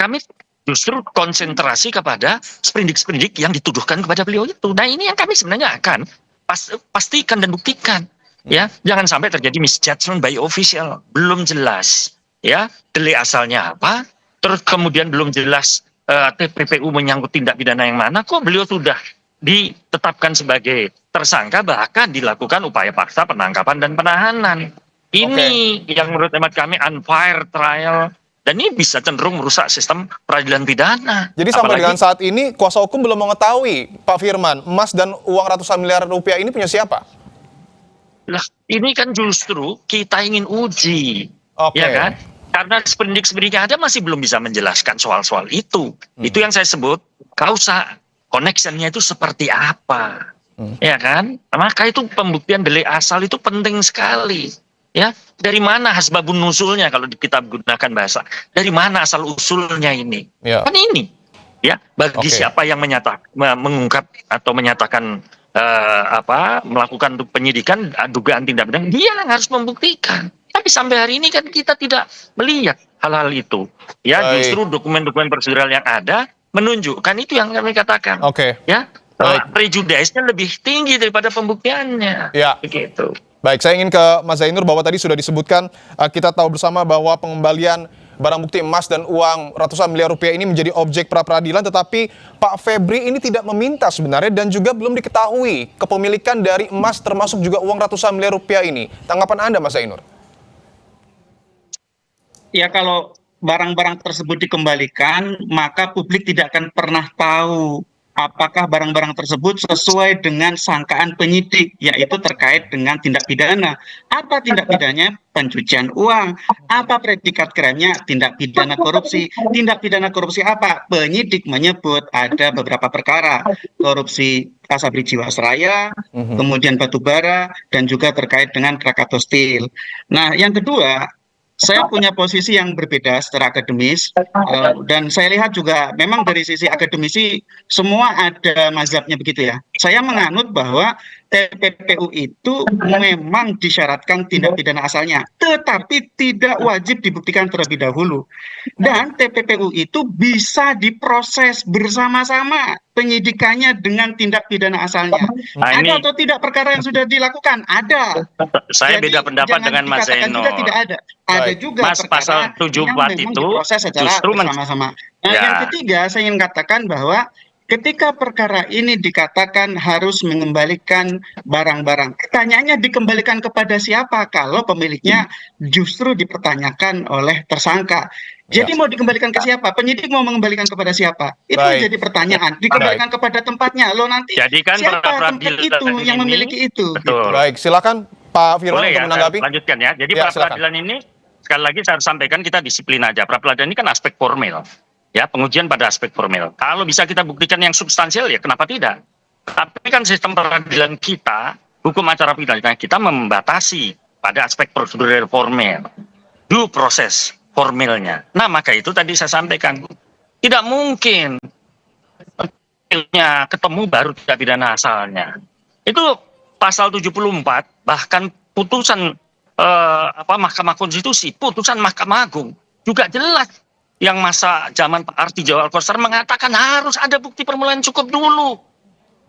Kami justru konsentrasi kepada sprindik-sprindik yang dituduhkan kepada beliau itu. Nah, ini yang kami sebenarnya akan pastikan dan buktikan. Ya, jangan sampai terjadi misjudgment by official, belum jelas ya delik asalnya apa, terus kemudian belum jelas TPPU menyangkut tindak pidana yang mana, kok beliau sudah ditetapkan sebagai tersangka bahkan dilakukan upaya paksa penangkapan dan penahanan. Ini yang menurut hemat kami unfair trial dan ini bisa cenderung merusak sistem peradilan pidana. Jadi sampai dengan saat ini kuasa hukum belum mengetahui Pak Firman emas dan uang ratusan miliar rupiah ini punya siapa? Lah, ini kan justru kita ingin uji, ya kan? Karena sprindik-sprindik yang ada masih belum bisa menjelaskan soal-soal itu. Itu yang saya sebut kausa, connectionnya itu seperti apa, ya kan? Maka itu pembuktian delik asal itu penting sekali, ya. Dari mana hasbabun nusulnya kalau kita gunakan bahasa? Dari mana asal usulnya ini? Kan ini, ya. Bagi siapa yang mengungkap atau menyatakan melakukan penyidikan dugaan tindak pidana, dia yang harus membuktikan. Tapi sampai hari ini kan kita tidak melihat hal-hal itu. Ya, justru dokumen-dokumen prosedural yang ada menunjukkan itu yang kami katakan. Ya, prejudice-nya lebih tinggi daripada pembuktiannya. Ya. Begitu. Baik, saya ingin ke Mas Zainur bahwa tadi sudah disebutkan kita tahu bersama bahwa pengembalian barang bukti emas dan uang ratusan miliar rupiah ini menjadi objek pra-peradilan, tetapi Pak Febri ini tidak meminta sebenarnya dan juga belum diketahui kepemilikan dari emas termasuk juga uang ratusan miliar rupiah ini. Tanggapan Anda, Mas Zainur? Ya, kalau barang-barang tersebut dikembalikan, maka publik tidak akan pernah tahu apakah barang-barang tersebut sesuai dengan sangkaan penyidik, yaitu terkait dengan tindak pidana. Apa tindak pidananya? Pencucian uang. Apa predikat krimnya? Tindak pidana korupsi. Tindak pidana korupsi apa? Penyidik menyebut ada beberapa perkara. Korupsi Asabri Jiwasraya, kemudian batubara, dan juga terkait dengan Krakatau Steel. Nah, yang kedua, saya punya posisi yang berbeda secara akademis, dan saya lihat juga memang dari sisi akademisi semua ada mazhabnya begitu ya. Saya menganut bahwa TPPU itu memang disyaratkan tindak pidana asalnya, tetapi tidak wajib dibuktikan terlebih dahulu. Dan TPPU itu bisa diproses bersama-sama penyidikannya dengan tindak pidana asalnya. Ada atau tidak perkara yang sudah dilakukan? Ada. Saya beda pendapat dengan Mas Zainur. Juga tidak ada. Ada juga Mas, pasal 74 itu justru bersama-sama. Nah, yang ketiga saya ingin katakan bahwa ketika perkara ini dikatakan harus mengembalikan barang-barang, pertanyaannya dikembalikan kepada siapa kalau pemiliknya justru dipertanyakan oleh tersangka. Jadi mau dikembalikan ke siapa? Penyidik mau mengembalikan kepada siapa? Itu jadi pertanyaan. Dikembalikan kepada tempatnya. Lo nanti siapa tempat itu yang memiliki itu? Betul. Baik, silakan Pak Firman untuk menanggapi. Lanjutkan ya. Jadi pra-peradilan ini sekali lagi saya harus sampaikan kita disiplin aja. Pra-peradilan ini kan aspek formil. Ya, pengujian pada aspek formil. Kalau bisa kita buktikan yang substansial ya kenapa tidak? Tapi kan sistem peradilan kita, hukum acara pidana kita membatasi pada aspek prosedur formil. Due proses formilnya. Nah, maka itu tadi saya sampaikan. Tidak mungkin ketemu baru tindak pidana asalnya. Itu pasal 74 bahkan putusan Mahkamah Konstitusi, putusan Mahkamah Agung juga jelas. Yang masa zaman Pak Arti Jawa Al-Kostar mengatakan harus ada bukti permulaan cukup dulu.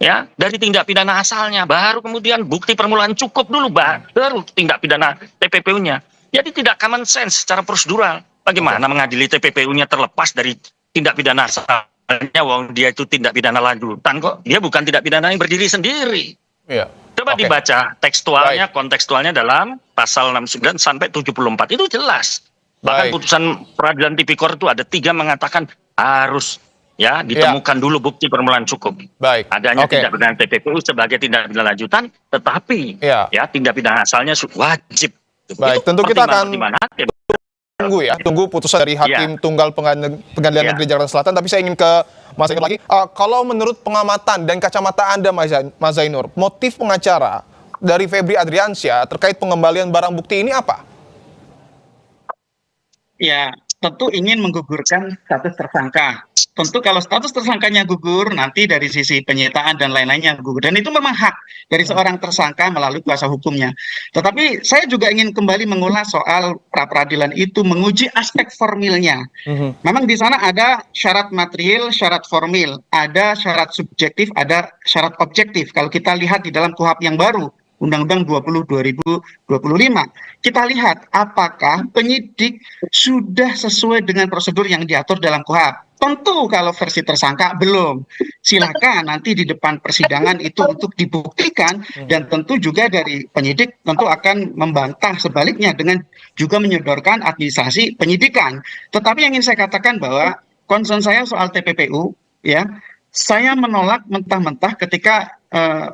Ya, dari tindak pidana asalnya, baru kemudian bukti permulaan cukup dulu, baru tindak pidana TPPU-nya. Jadi tidak common sense secara prosedural. Bagaimana mengadili TPPU-nya terlepas dari tindak pidana asalnya, wong dia itu tindak pidana lanjutan kok. Dia bukan tindak pidana yang berdiri sendiri. Iya. Coba dibaca tekstualnya, kontekstualnya dalam pasal 69 sampai 74 itu jelas. Bahkan putusan peradilan tipikor itu ada 3 mengatakan harus ya ditemukan dulu bukti permulaan cukup. Baik. Adanya tindak pidana TPPU sebagai tindak pidana lanjutan, tetapi ya tindak pidana asalnya wajib. Baik, itu tentu kita akan tunggu putusan dari Hakim Tunggal Pengadilan Negeri Jakarta Selatan. Tapi saya ingin ke Mas Zainur lagi. Kalau menurut pengamatan dan kacamata Anda, Mas Zainur, motif pengacara dari Febri Adriansyah terkait pengembalian barang bukti ini apa? Ya, tentu ingin menggugurkan status tersangka. Tentu kalau status tersangkanya gugur, nanti dari sisi penyitaan dan lain-lainnya gugur. Dan itu memang hak dari seorang tersangka melalui kuasa hukumnya. Tetapi saya juga ingin kembali mengulas soal pra-peradilan itu menguji aspek formilnya. Memang di sana ada syarat material, syarat formil, ada syarat subjektif, ada syarat objektif. Kalau kita lihat di dalam KUHP yang baru, Undang-Undang 20/2025. Kita lihat apakah penyidik sudah sesuai dengan prosedur yang diatur dalam KUHP. Tentu kalau versi tersangka belum. Silakan nanti di depan persidangan itu untuk dibuktikan, dan tentu juga dari penyidik tentu akan membantah sebaliknya dengan juga menyodorkan administrasi penyidikan. Tetapi yang ingin saya katakan bahwa concern saya soal TPPU ya, saya menolak mentah-mentah ketika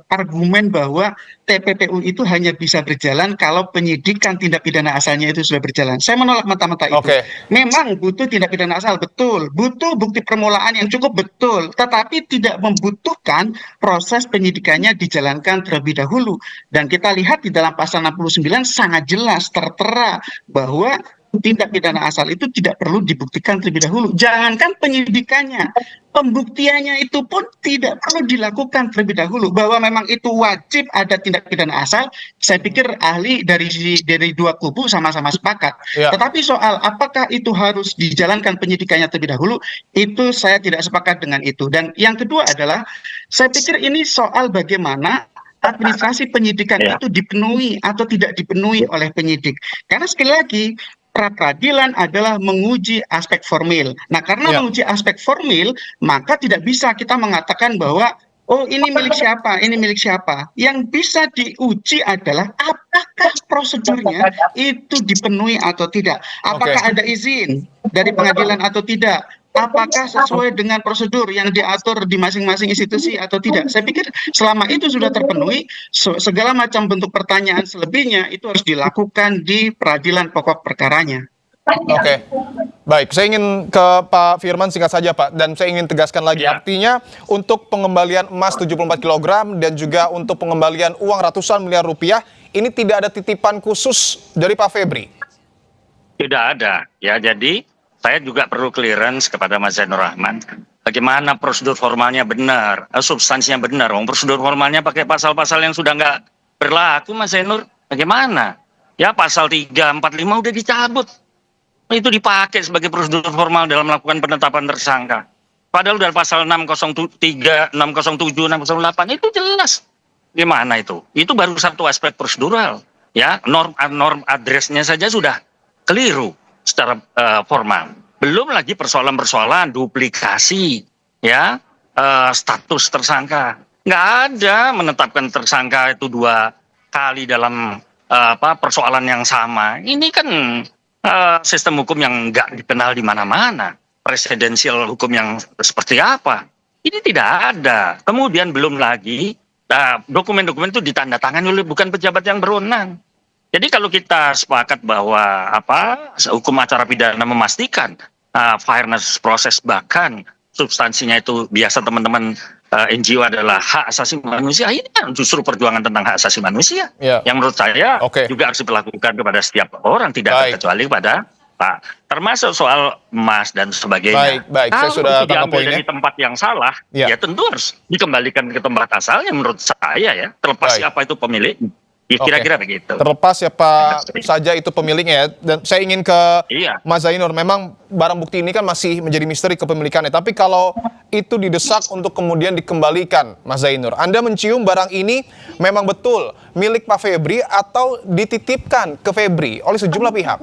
argumen bahwa TPPU itu hanya bisa berjalan kalau penyidikan tindak pidana asalnya itu sudah berjalan. Saya menolak mentah-mentah itu. Memang butuh tindak pidana asal, betul. Butuh bukti permulaan yang cukup, betul. Tetapi tidak membutuhkan proses penyidikannya dijalankan terlebih dahulu. Dan kita lihat di dalam pasal 69 sangat jelas tertera bahwa tindak pidana asal itu tidak perlu dibuktikan terlebih dahulu. Jangankan penyidikannya, pembuktiannya itu pun tidak perlu dilakukan terlebih dahulu. Bahwa memang itu wajib ada tindak pidana asal, saya pikir ahli dari dua kubu sama-sama sepakat. Tetapi soal apakah itu harus dijalankan penyidikannya terlebih dahulu, itu saya tidak sepakat dengan itu. Dan yang kedua adalah, saya pikir ini soal bagaimana administrasi penyidikan itu dipenuhi atau tidak dipenuhi oleh penyidik. Karena sekali lagi, pra-peradilan adalah menguji aspek formil. Nah, karena menguji aspek formil, maka tidak bisa kita mengatakan bahwa oh ini milik siapa, ini milik siapa. Yang bisa diuji adalah apakah prosedurnya itu dipenuhi atau tidak. Apakah ada izin dari pengadilan atau tidak. apakah sesuai dengan prosedur yang diatur di masing-masing institusi atau tidak. Saya pikir selama itu sudah terpenuhi, segala macam bentuk pertanyaan selebihnya itu harus dilakukan di peradilan pokok perkaranya. Oke, baik. Saya ingin ke Pak Firman singkat saja Pak, dan saya ingin tegaskan lagi. Artinya untuk pengembalian emas 74 kg dan juga untuk pengembalian uang ratusan miliar rupiah, ini tidak ada titipan khusus dari Pak Febri? Tidak ada, ya. Jadi saya juga perlu clearance kepada Mas Zainur Rahman. Bagaimana prosedur formalnya benar, substansinya benar. Prosedur formalnya pakai pasal-pasal yang sudah nggak berlaku, Mas Zainur. Bagaimana? Ya pasal 345 udah dicabut. Itu dipakai sebagai prosedur formal dalam melakukan penetapan tersangka. Padahal dari pasal 603, 607, 608 itu jelas. Gimana itu? Itu baru satu aspek prosedural. Ya, norm addressnya saja sudah keliru secara formal. Belum lagi persoalan-persoalan duplikasi, ya, status tersangka. Nggak ada menetapkan tersangka itu 2 kali dalam persoalan yang sama. Ini kan sistem hukum yang nggak dikenal di mana-mana. Presidensial hukum yang seperti apa? Ini tidak ada. Kemudian belum lagi dokumen-dokumen itu ditandatangani oleh bukan pejabat yang berwenang. Jadi kalau kita sepakat bahwa hukum acara pidana memastikan fairness proses, bahkan substansinya itu biasa teman-teman NGO adalah hak asasi manusia, ini kan justru perjuangan tentang hak asasi manusia yang menurut saya juga harus dilakukan kepada setiap orang, tidak terkecuali pada Pak. Termasuk soal emas dan sebagainya. Baik. Kalau Saya sudah itu diambil poinnya dari tempat yang salah, ya tentu harus dikembalikan ke tempat asalnya menurut saya, ya. Terlepas siapa itu pemilik. Ya, kira-kira begitu. Terlepas siapa saja itu pemiliknya, dan saya ingin ke Mas Zainur. Memang barang bukti ini kan masih menjadi misteri kepemilikannya. Tapi kalau itu didesak untuk kemudian dikembalikan, Mas Zainur, Anda mencium barang ini memang betul milik Pak Febri atau dititipkan ke Febri oleh sejumlah pihak?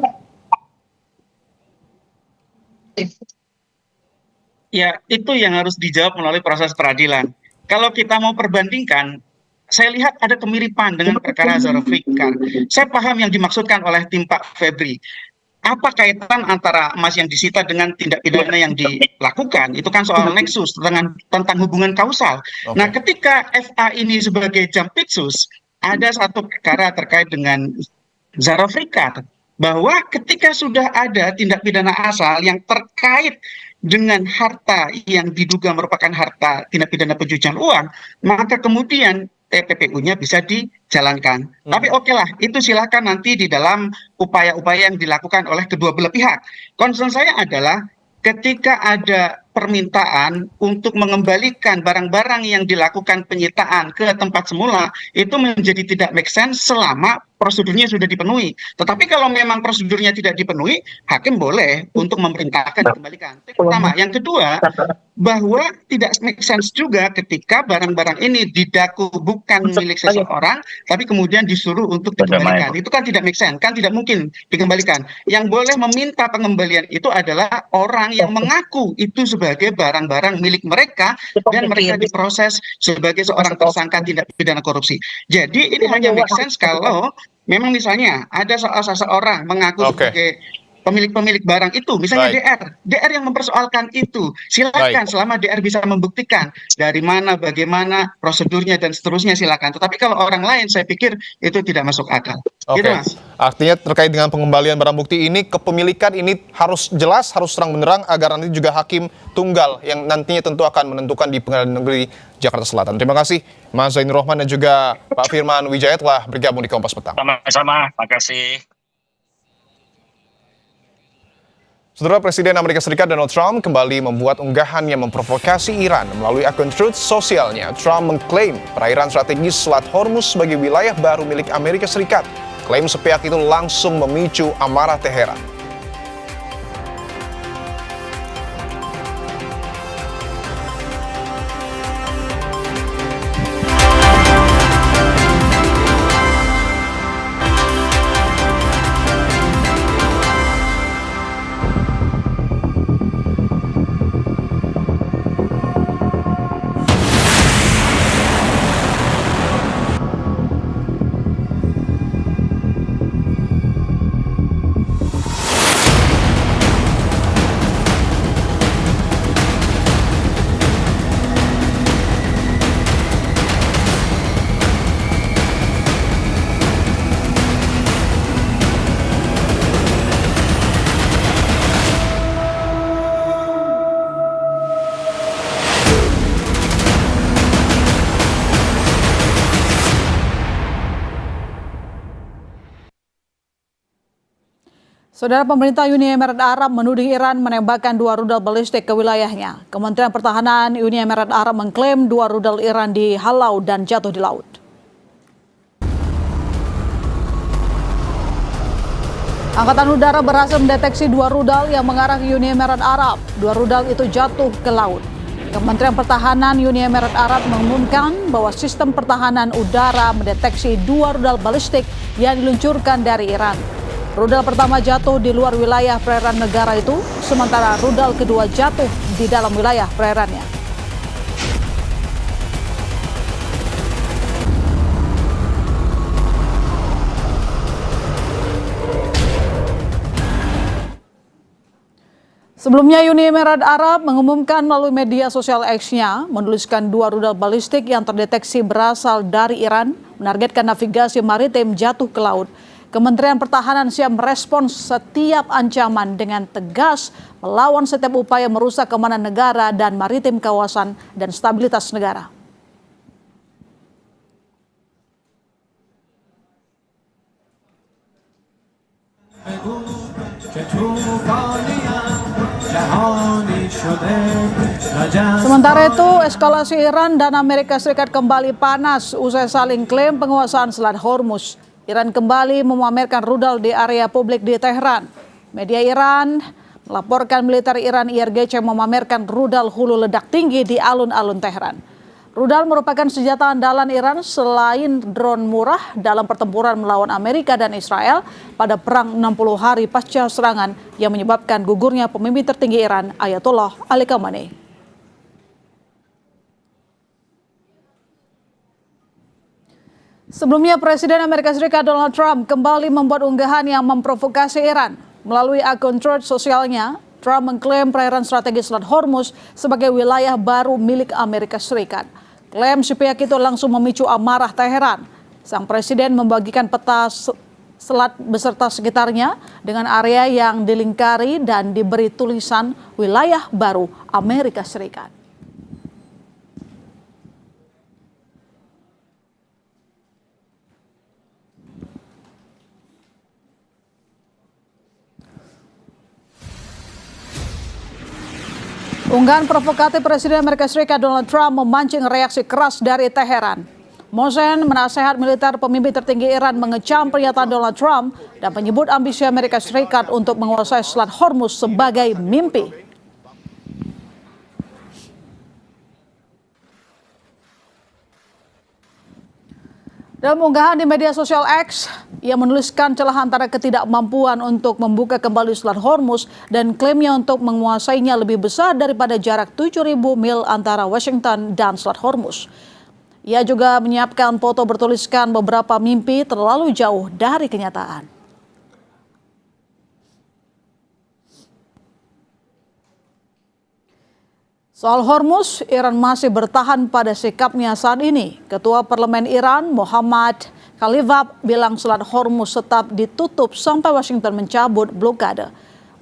Ya, itu yang harus dijawab melalui proses peradilan. Kalau kita mau perbandingkan, saya lihat ada kemiripan dengan perkara Zara Afrika. Saya paham yang dimaksudkan oleh tim Pak Febri. Apa kaitan antara emas yang disita dengan tindak pidana yang dilakukan? Itu kan soal nexus, tentang hubungan kausal. Nah, ketika FA ini sebagai jampitsus, ada satu perkara terkait dengan Zara Afrika, bahwa ketika sudah ada tindak pidana asal yang terkait dengan harta yang diduga merupakan harta tindak pidana pencucian uang, maka kemudian TPPU-nya bisa dijalankan. Tapi oke lah, itu silakan nanti di dalam upaya-upaya yang dilakukan oleh kedua belah pihak. Concern saya adalah ketika ada permintaan untuk mengembalikan barang-barang yang dilakukan penyitaan ke tempat semula, itu menjadi tidak make sense selama prosedurnya sudah dipenuhi. Tetapi kalau memang prosedurnya tidak dipenuhi, hakim boleh untuk memerintahkan dikembalikan. Itu pertama. Yang kedua, bahwa tidak make sense juga ketika barang-barang ini didaku bukan milik seseorang, tapi kemudian disuruh untuk dikembalikan. Itu kan tidak make sense, kan tidak mungkin dikembalikan. Yang boleh meminta pengembalian itu adalah orang yang mengaku itu sebagai barang-barang milik mereka dan mereka diproses sebagai seorang tersangka tindak pidana korupsi. Jadi ini hanya make sense kalau memang misalnya ada seseorang mengaku sebagai pemilik barang itu, misalnya DR yang mempersoalkan itu, silakan selama DR bisa membuktikan dari mana, bagaimana prosedurnya dan seterusnya, silakan. Tetapi kalau orang lain, saya pikir itu tidak masuk akal. Gitu, Mas. Artinya terkait dengan pengembalian barang bukti ini, kepemilikan ini harus jelas, harus terang benderang agar nanti juga hakim tunggal yang nantinya tentu akan menentukan di Pengadilan Negeri Jakarta Selatan. Terima kasih Mas Zainur Rahman dan juga Pak Firman Wijaya telah bergabung di Kompas Petang. Sama-sama, makasih. Saudara, Presiden Amerika Serikat Donald Trump kembali membuat unggahan yang memprovokasi Iran melalui akun Truth sosialnya. Trump mengklaim perairan strategis Selat Hormuz sebagai wilayah baru milik Amerika Serikat. Klaim sepihak itu langsung memicu amarah Teheran. Saudara, pemerintah Uni Emirat Arab menuding Iran menembakkan 2 rudal balistik ke wilayahnya. Kementerian Pertahanan Uni Emirat Arab mengklaim 2 rudal Iran dihalau dan jatuh di laut. Angkatan Udara berhasil mendeteksi 2 rudal yang mengarah ke Uni Emirat Arab. 2 rudal itu jatuh ke laut. Kementerian Pertahanan Uni Emirat Arab mengumumkan bahwa sistem pertahanan udara mendeteksi 2 rudal balistik yang diluncurkan dari Iran. Rudal pertama jatuh di luar wilayah perairan negara itu, sementara rudal kedua jatuh di dalam wilayah perairannya. Sebelumnya Uni Emirat Arab mengumumkan melalui media sosial X-nya menuliskan 2 rudal balistik yang terdeteksi berasal dari Iran menargetkan navigasi maritim jatuh ke laut. Kementerian Pertahanan siap merespons setiap ancaman dengan tegas melawan setiap upaya merusak keamanan negara dan maritim kawasan dan stabilitas negara. Sementara itu, eskalasi Iran dan Amerika Serikat kembali panas usai saling klaim penguasaan Selat Hormuz. Iran kembali memamerkan rudal di area publik di Teheran. Media Iran melaporkan militer Iran IRGC memamerkan rudal hulu ledak tinggi di alun-alun Teheran. Rudal merupakan senjata andalan Iran selain drone murah dalam pertempuran melawan Amerika dan Israel pada perang 60 hari pasca serangan yang menyebabkan gugurnya pemimpin tertinggi Iran, Ayatollah Ali Khamenei. Sebelumnya, Presiden Amerika Serikat Donald Trump kembali membuat unggahan yang memprovokasi Iran. Melalui akun Truth sosialnya, Trump mengklaim perairan strategis Selat Hormuz sebagai wilayah baru milik Amerika Serikat. Klaim si pihak itu langsung memicu amarah Teheran. Sang presiden membagikan peta selat beserta sekitarnya dengan area yang dilingkari dan diberi tulisan wilayah baru Amerika Serikat. Unggahan provokatif Presiden Amerika Serikat Donald Trump memancing reaksi keras dari Teheran. Mohsen, penasehat militer pemimpin tertinggi Iran, mengecam pernyataan Donald Trump dan menyebut ambisi Amerika Serikat untuk menguasai Selat Hormuz sebagai mimpi. Dalam unggahan di media sosial X, ia menuliskan celah antara ketidakmampuan untuk membuka kembali Selat Hormuz dan klaimnya untuk menguasainya lebih besar daripada jarak 7.000 mil antara Washington dan Selat Hormuz. Ia juga menyiapkan foto bertuliskan beberapa mimpi terlalu jauh dari kenyataan. Soal Hormuz, Iran masih bertahan pada sikapnya saat ini. Ketua Parlemen Iran, Muhammad Khalifah, bilang Selat Hormuz tetap ditutup sampai Washington mencabut blokade.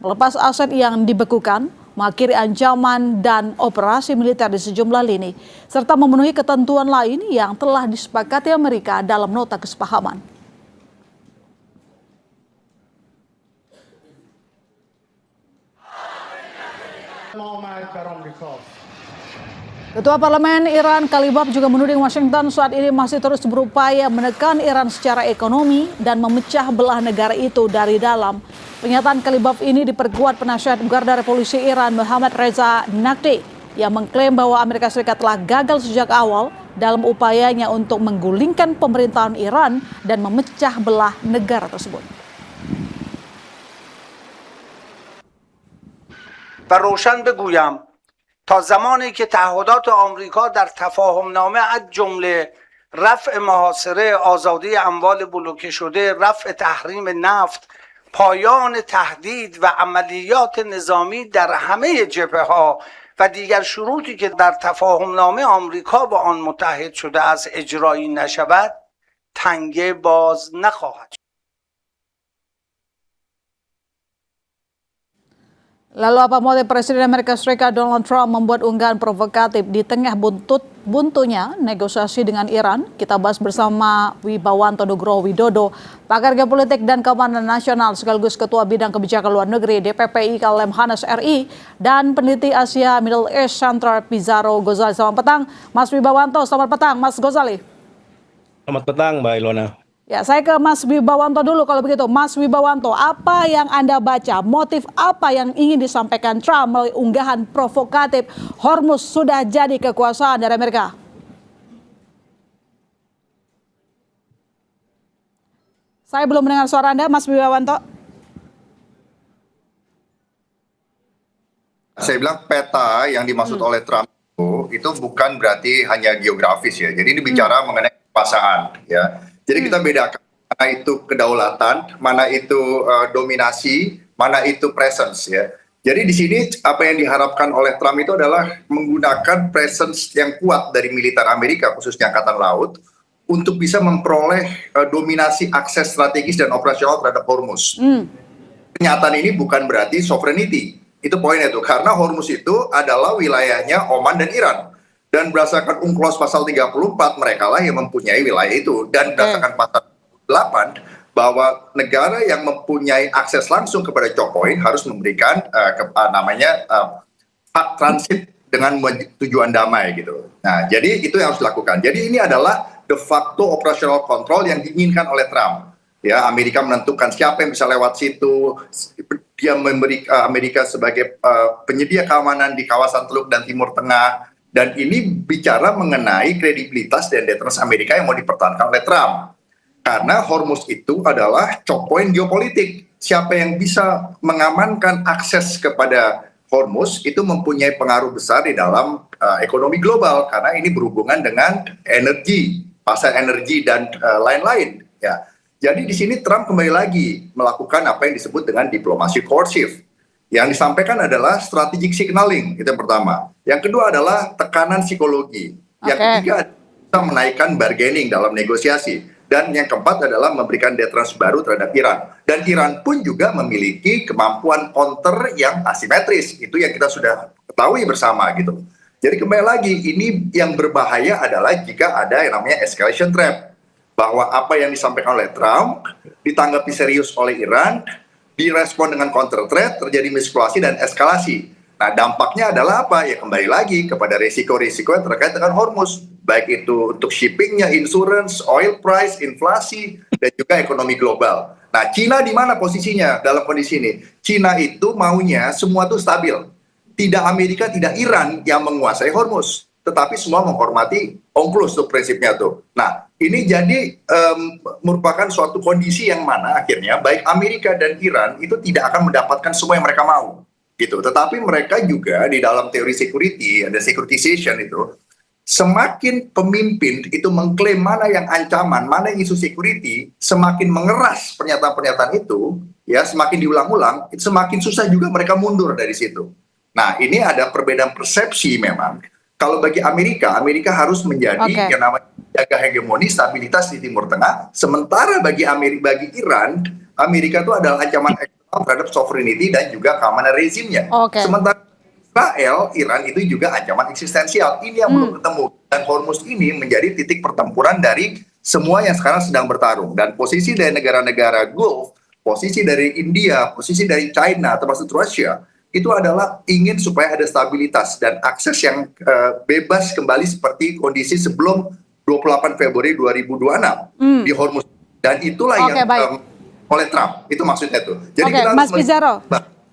Melepas aset yang dibekukan, mengakhiri ancaman dan operasi militer di sejumlah lini, serta memenuhi ketentuan lain yang telah disepakati Amerika dalam nota kesepahaman. Ketua Parlemen Iran Khalifah juga menuding Washington saat ini masih terus berupaya menekan Iran secara ekonomi dan memecah belah negara itu dari dalam. Pernyataan Khalifah ini diperkuat penasihat Garda Revolusi Iran Muhammad Reza Naqvi yang mengklaim bahwa Amerika Serikat telah gagal sejak awal dalam upayanya untuk menggulingkan pemerintahan Iran dan memecah belah negara tersebut. و روشن بگویم تا زمانی که تعهدات آمریکا در تفاهم نامه از جمله رفع محاصره، آزادی اموال بلوکه شده، رفع تحریم نفت، پایان تهدید و عملیات نظامی در همه جبهه‌ها و دیگر شروطی که در تفاهم نامه آمریکا با آن متحد شده است اجرایی نشود، تنگه باز نخواهد شد. Lalu apa motif Presiden Amerika Serikat Donald Trump membuat unggahan provokatif di tengah buntunya negosiasi dengan Iran? Kita bahas bersama Wibawanto Nugroho Widodo, pakar geopolitik dan keamanan nasional sekaligus Ketua Bidang Kebijakan Luar Negeri DPPI Lemhanas RI dan peneliti Asia Middle East Center Pizarro Ghazali. Selamat petang, Mas Wibawanto. Selamat petang, Mas Ghazali. Selamat petang, Mbak Ilona. Ya, saya ke Mas Wibawanto dulu kalau begitu. Mas Wibawanto, apa yang Anda baca? Motif apa yang ingin disampaikan Trump melalui unggahan provokatif Hormuz sudah jadi kekuasaan dari Amerika? Saya belum mendengar suara Anda, Mas Wibawanto. Saya bilang peta yang dimaksud oleh Trump itu bukan berarti hanya geografis ya. Jadi ini bicara mengenai kekuasaan ya. Jadi kita bedakan mana itu kedaulatan, mana itu dominasi, mana itu presence ya. Jadi di sini apa yang diharapkan oleh Trump itu adalah menggunakan presence yang kuat dari militer Amerika khususnya Angkatan Laut untuk bisa memperoleh dominasi akses strategis dan operasional terhadap Hormuz. Pernyataan ini bukan berarti sovereignty. Itu poinnya tuh, karena Hormuz itu adalah wilayahnya Oman dan Iran. Dan berdasarkan UNCLOS pasal 34, mereka lah yang mempunyai wilayah itu. Dan berdasarkan pasal 8, bahwa negara yang mempunyai akses langsung kepada choke point harus memberikan hak transit dengan tujuan damai gitu. Nah, jadi itu yang harus dilakukan. Jadi ini adalah de facto operational control yang diinginkan oleh Trump. Ya, Amerika menentukan siapa yang bisa lewat situ. Dia memberi Amerika sebagai penyedia keamanan di kawasan Teluk dan Timur Tengah. Dan ini bicara mengenai kredibilitas dan deterrence Amerika yang mau dipertahankan oleh Trump. Karena Hormuz itu adalah choke point geopolitik. Siapa yang bisa mengamankan akses kepada Hormuz itu mempunyai pengaruh besar di dalam ekonomi global. Karena ini berhubungan dengan energi, pasar energi dan lain-lain. Ya. Jadi di sini Trump kembali lagi melakukan apa yang disebut dengan diplomasi coercive. Yang disampaikan adalah strategic signaling, itu yang pertama. Yang kedua adalah tekanan psikologi. Yang ketiga adalah menaikkan bargaining dalam negosiasi. Dan yang keempat adalah memberikan deterrence baru terhadap Iran. Dan Iran pun juga memiliki kemampuan counter yang asimetris. Itu yang kita sudah ketahui bersama gitu. Jadi kembali lagi, ini yang berbahaya adalah jika ada yang namanya escalation trap. Bahwa apa yang disampaikan oleh Trump ditanggapi serius oleh Iran, direspon dengan counter threat, terjadi miskalkulasi dan eskalasi. Nah, dampaknya adalah apa? Ya kembali lagi kepada risiko-risiko yang terkait dengan Hormuz. Baik itu untuk shippingnya, insurance, oil price, inflasi, dan juga ekonomi global. Nah, Cina di mana posisinya dalam kondisi ini? Cina itu maunya semua itu stabil. Tidak Amerika, tidak Iran yang menguasai Hormuz. Tetapi semua menghormati UNCLOS tuh prinsipnya tuh. Nah, ini jadi merupakan suatu kondisi yang mana akhirnya baik Amerika dan Iran itu tidak akan mendapatkan semua yang mereka mau. Gitu. Tetapi mereka juga di dalam teori security, ada securitization itu, semakin pemimpin itu mengklaim mana yang ancaman, mana yang isu security, semakin mengeras pernyataan-pernyataan itu, ya semakin diulang-ulang, semakin susah juga mereka mundur dari situ. Nah, ini ada perbedaan persepsi memang. Kalau bagi Amerika, Amerika harus menjadi yang namanya jaga hegemoni stabilitas di Timur Tengah. Sementara bagi Iran, Amerika itu adalah ancaman eksternal terhadap sovereignty dan juga keamanan rezimnya. Sementara Israel, Iran itu juga ancaman eksistensial. Ini yang belum ketemu. Dan Hormuz ini menjadi titik pertempuran dari semua yang sekarang sedang bertarung. Dan posisi dari negara-negara Gulf, posisi dari India, posisi dari China, termasuk Rusia, itu adalah ingin supaya ada stabilitas dan akses yang bebas kembali seperti kondisi sebelum 28 Februari 2026 di Hormuz. Dan itulah yang oleh Trump, itu maksudnya tuh. Jadi kita Mas Pizarro,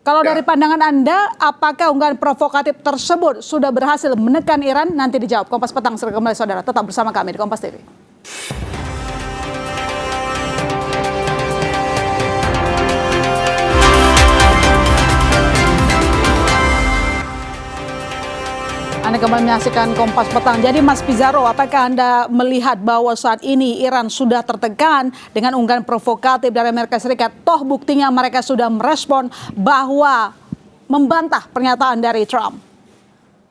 kalau dari pandangan Anda, apakah unggahan provokatif tersebut sudah berhasil menekan Iran? Nanti dijawab. Kompas Petang segera kembali saudara. Tetap bersama kami di Kompas TV. Anda kembali menyaksikan Kompas Petang. Jadi Mas Pizarro, apakah Anda melihat bahwa saat ini Iran sudah tertekan dengan unggahan provokatif dari Amerika Serikat? Toh buktinya mereka sudah merespon bahwa membantah pernyataan dari Trump.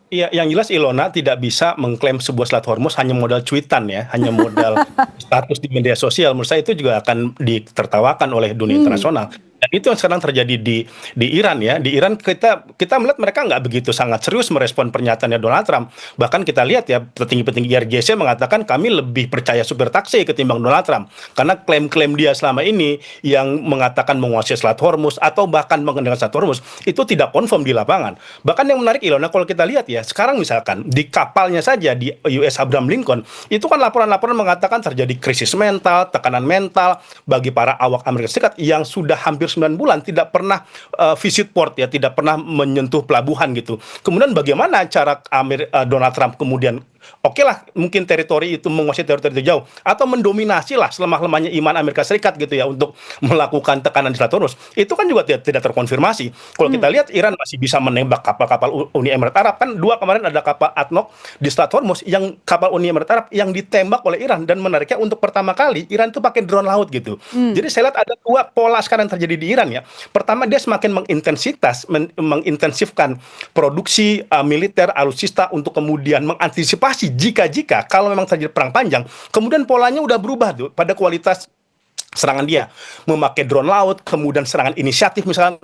Iya, yang jelas Ilona tidak bisa mengklaim sebuah Selat Hormuz hanya modal cuitan ya, hanya modal status di media sosial. Menurut saya itu juga akan ditertawakan oleh dunia internasional. Dan itu yang sekarang terjadi di Iran ya. Di Iran kita melihat mereka nggak begitu sangat serius merespon pernyataannya Donald Trump. Bahkan kita lihat ya petinggi-petinggi IRGC mengatakan kami lebih percaya supir taksi ketimbang Donald Trump. Karena klaim-klaim dia selama ini yang mengatakan menguasai Selat Hormuz atau bahkan mengenal Selat Hormuz itu tidak confirm di lapangan. Bahkan yang menarik Ilona kalau kita lihat ya sekarang misalkan di kapalnya saja di US Abraham Lincoln itu kan laporan-laporan mengatakan terjadi krisis mental, tekanan mental bagi para awak Amerika Serikat yang sudah hampir 9 bulan tidak pernah visit port ya, tidak pernah menyentuh pelabuhan gitu. Kemudian bagaimana cara Donald Trump kemudian oke lah mungkin teritori itu menguasai teritori itu jauh atau mendominasi lah selemah-lemahnya iman Amerika Serikat gitu ya untuk melakukan tekanan di Selat Hormuz. Itu kan juga tidak terkonfirmasi. Kalau kita lihat Iran masih bisa menembak kapal-kapal Uni Emirat Arab kan kemarin ada kapal ADNOC di Selat Hormuz yang kapal Uni Emirat Arab yang ditembak oleh Iran dan menariknya untuk pertama kali Iran itu pakai drone laut gitu. Jadi saya lihat ada dua pola sekarang yang terjadi di Iran ya. Pertama dia semakin mengintensifkan produksi militer alutsista untuk kemudian mengantisipasi jika kalau memang terjadi perang panjang, kemudian polanya udah berubah tuh pada kualitas serangan dia memakai drone laut, kemudian serangan inisiatif misalnya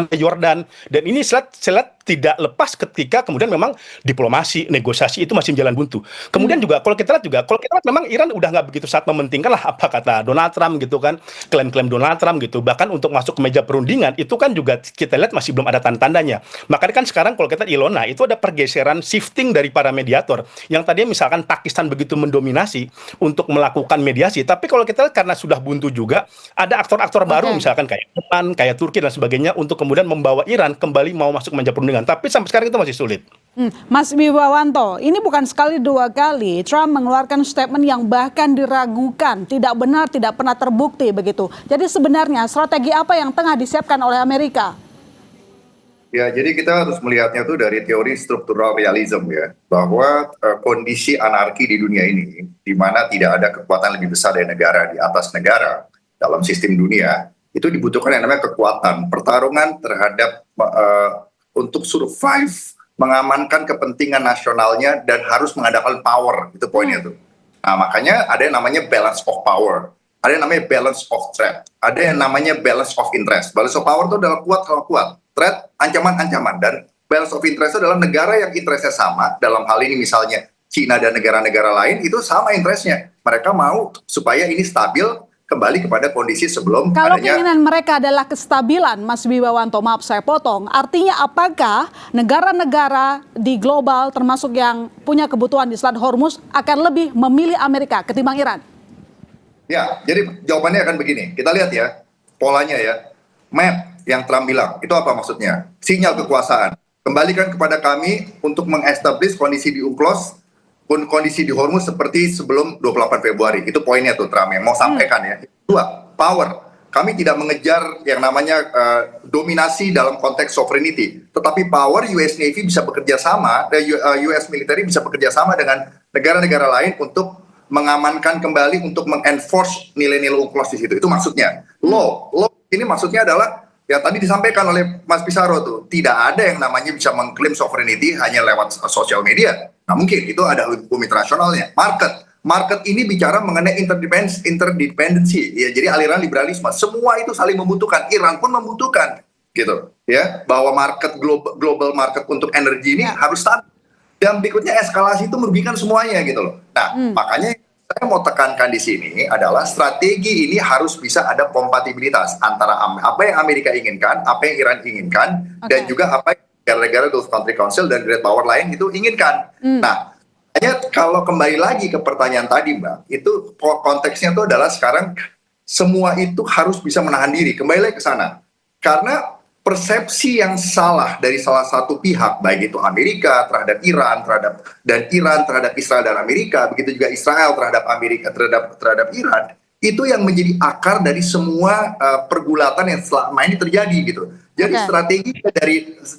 ke Yordan, dan ini saya lihat tidak lepas ketika kemudian memang diplomasi, negosiasi itu masih jalan buntu. Kemudian juga kalau kita lihat memang Iran udah nggak begitu saat mementingkan lah apa kata Donald Trump gitu kan, klaim-klaim Donald Trump gitu, bahkan untuk masuk ke meja perundingan itu kan juga kita lihat masih belum ada tanda-tandanya. Makanya kan sekarang kalau kita Ilona itu ada pergeseran shifting dari para mediator yang tadinya misalkan Pakistan begitu mendominasi untuk melakukan mediasi, tapi kalau kita lihat karena sudah buntu juga ada aktor-aktor baru misalkan kayak Iran, kayak Turki dan sebagainya untuk kemudian membawa Iran kembali mau masuk meja perundingan. Tapi sampai sekarang itu masih sulit. Mas Wibawanto, ini bukan sekali dua kali Trump mengeluarkan statement yang bahkan diragukan, tidak benar, tidak pernah terbukti begitu. Jadi sebenarnya strategi apa yang tengah disiapkan oleh Amerika? Ya, jadi kita harus melihatnya tuh dari teori struktural realism ya, bahwa kondisi anarki di dunia ini, di mana tidak ada kekuatan lebih besar dari negara di atas negara dalam sistem dunia, itu dibutuhkan yang namanya kekuatan, pertarungan terhadap untuk survive, mengamankan kepentingan nasionalnya dan harus mengandalkan power, itu poinnya tuh. Nah makanya ada yang namanya balance of power, ada yang namanya balance of threat, ada yang namanya balance of interest. Balance of power itu adalah kuat kalau kuat, threat ancaman-ancaman, dan balance of interest itu adalah negara yang interestnya sama, dalam hal ini misalnya Cina dan negara-negara lain itu sama interestnya, mereka mau supaya ini stabil kembali kepada kondisi sebelum kalau adanya. Keinginan mereka adalah kestabilan, Mas Wibawanto, maaf saya potong, artinya apakah negara-negara di global termasuk yang punya kebutuhan di Selat Hormuz akan lebih memilih Amerika ketimbang Iran? Ya, jadi jawabannya akan begini, kita lihat ya polanya ya, map yang Trump bilang, itu apa maksudnya? Sinyal kekuasaan, kembalikan kepada kami untuk mengestablish kondisi di UNCLOS, kondisi di Hormuz seperti sebelum 28 Februari. Itu poinnya tuh Trump yang mau sampaikan ya. Dua, power. Kami tidak mengejar yang namanya dominasi dalam konteks sovereignty. Tetapi power US Navy bisa bekerja sama, US military bisa bekerja sama dengan negara-negara lain untuk mengamankan kembali, untuk mengenforce nilai-nilai UNCLOS di situ. Itu maksudnya. Law ini maksudnya adalah yang tadi disampaikan oleh Mas Pisaro tuh, tidak ada yang namanya bisa mengklaim sovereignty hanya lewat sosial media. Nah mungkin itu ada hukum internasionalnya. Market ini bicara mengenai interdependency, ya, jadi aliran liberalisme. Semua itu saling membutuhkan. Iran pun membutuhkan, gitu, ya, bahwa market global market untuk energi ini harus stabil. Dan berikutnya eskalasi itu merugikan semuanya, gitu loh. Nah makanya saya mau tekankan di sini adalah strategi ini harus bisa ada kompatibilitas antara apa yang Amerika inginkan, apa yang Iran inginkan, dan juga apa yang negara-negara Gulf Country Council dan Great Power lain itu inginkan. Nah, hanya kalau kembali lagi ke pertanyaan tadi Mbak, itu konteksnya itu adalah sekarang semua itu harus bisa menahan diri, kembali lagi ke sana. Karena persepsi yang salah dari salah satu pihak, baik itu Amerika terhadap Iran, terhadap Israel dan Amerika, begitu juga Israel terhadap Amerika terhadap Iran, itu yang menjadi akar dari semua pergulatan yang selama ini terjadi gitu. Jadi strategi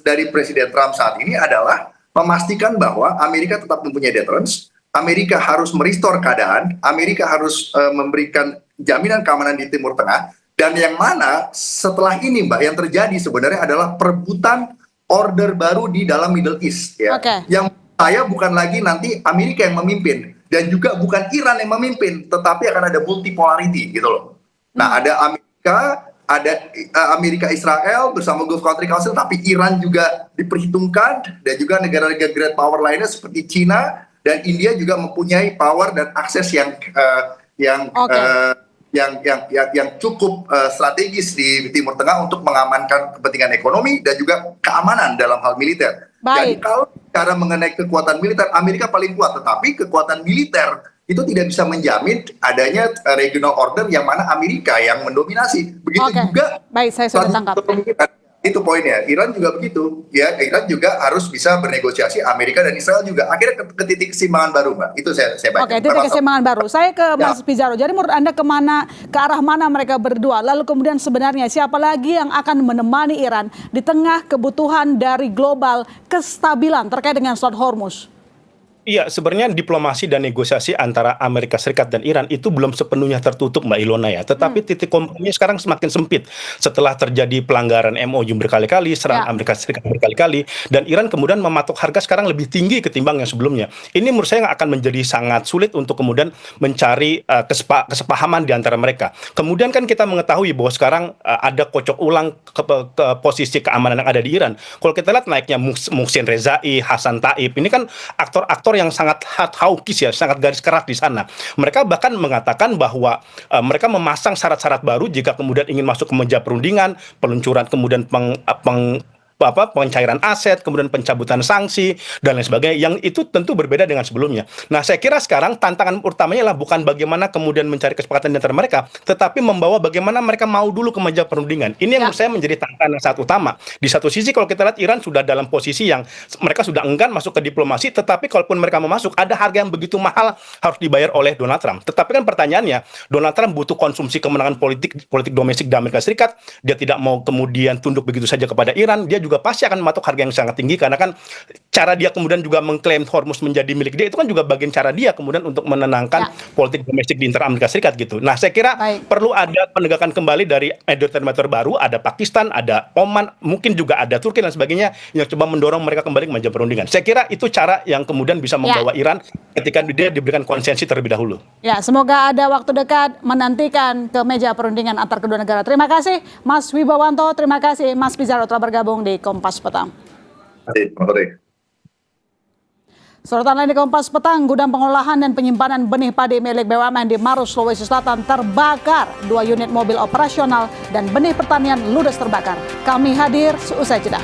dari Presiden Trump saat ini adalah memastikan bahwa Amerika tetap mempunyai deterrence, Amerika harus merestore keadaan, Amerika harus memberikan jaminan keamanan di Timur Tengah, dan yang mana setelah ini Mbak yang terjadi sebenarnya adalah perebutan order baru di dalam Middle East ya. Yang saya bukan lagi nanti Amerika yang memimpin dan juga bukan Iran yang memimpin, tetapi akan ada multipolarity gitu loh. Nah, ada Amerika ada Amerika Israel bersama Gulf Country Council, tapi Iran juga diperhitungkan, dan juga negara-negara great power lainnya seperti China dan India juga mempunyai power dan akses yang cukup strategis di Timur Tengah untuk mengamankan kepentingan ekonomi dan juga keamanan dalam hal militer. Jadi kalau cara mengenai kekuatan militer, Amerika paling kuat, tetapi kekuatan militer itu tidak bisa menjamin adanya regional order yang mana Amerika yang mendominasi. Begitu juga. Baik, saya sudah tangkap. Itu poinnya. Iran juga begitu. Ya, Iran juga harus bisa bernegosiasi, Amerika dan Israel juga. Akhirnya ke titik keseimbangan baru, Mbak. Itu saya baca. Oke, titik keseimbangan baru. Saya ke Mas Pizarro. Jadi menurut Anda ke arah mana mereka berdua? Lalu kemudian sebenarnya siapa lagi yang akan menemani Iran di tengah kebutuhan dari global kestabilan terkait dengan Strait Hormuz? Iya, sebenarnya diplomasi dan negosiasi antara Amerika Serikat dan Iran itu belum sepenuhnya tertutup, Mbak Ilona ya. Tetapi titik kompromi sekarang semakin sempit setelah terjadi pelanggaran MOU berkali-kali, serangan Amerika Serikat berkali-kali, dan Iran kemudian mematok harga sekarang lebih tinggi ketimbang yang sebelumnya. Ini menurut saya akan menjadi sangat sulit untuk kemudian mencari kesepahaman di antara mereka. Kemudian kan kita mengetahui bahwa sekarang ada kocok ulang ke posisi keamanan yang ada di Iran. Kalau kita lihat naiknya Muhsin Rezai, Hasan Taib, ini kan aktor-aktor yang sangat hawkish ya, sangat garis keras di sana. Mereka bahkan mengatakan bahwa mereka memasang syarat-syarat baru jika kemudian ingin masuk ke meja perundingan, peluncuran kemudian pencairan aset, kemudian pencabutan sanksi dan lain sebagainya, yang itu tentu berbeda dengan sebelumnya. Nah, saya kira sekarang tantangan utamanya adalah bukan bagaimana kemudian mencari kesepakatan di antara mereka, tetapi membawa bagaimana mereka mau dulu ke meja perundingan. Ini yang menurut saya menjadi tantangan yang sangat utama. Di satu sisi kalau kita lihat Iran sudah dalam posisi yang mereka sudah enggan masuk ke diplomasi, tetapi kalaupun mereka mau masuk, ada harga yang begitu mahal harus dibayar oleh Donald Trump. Tetapi kan pertanyaannya, Donald Trump butuh konsumsi kemenangan politik domestik di Amerika Serikat. Dia tidak mau kemudian tunduk begitu saja kepada Iran. Dia juga pasti akan mematok harga yang sangat tinggi, karena kan cara dia kemudian juga mengklaim Hormuz menjadi milik dia, itu kan juga bagian cara dia kemudian untuk menenangkan politik domestik di internal Amerika Serikat gitu. Nah, saya kira perlu ada penegakan kembali dari mediator baru, ada Pakistan, ada Oman, mungkin juga ada Turki dan sebagainya yang coba mendorong mereka kembali ke meja perundingan. Saya kira itu cara yang kemudian bisa membawa Iran ketika dia diberikan konsensi terlebih dahulu. Ya, semoga ada waktu dekat menantikan ke meja perundingan antar kedua negara. Terima kasih Mas Wibawanto, terima kasih Mas Pizarro telah bergabung di Kompas Petang. Sorotan lain di Kompas Petang, gudang pengolahan dan penyimpanan benih padi milik BUMN di Maros, Sulawesi Selatan terbakar. 2 unit mobil operasional dan benih pertanian ludes terbakar. Kami hadir seusai jeda.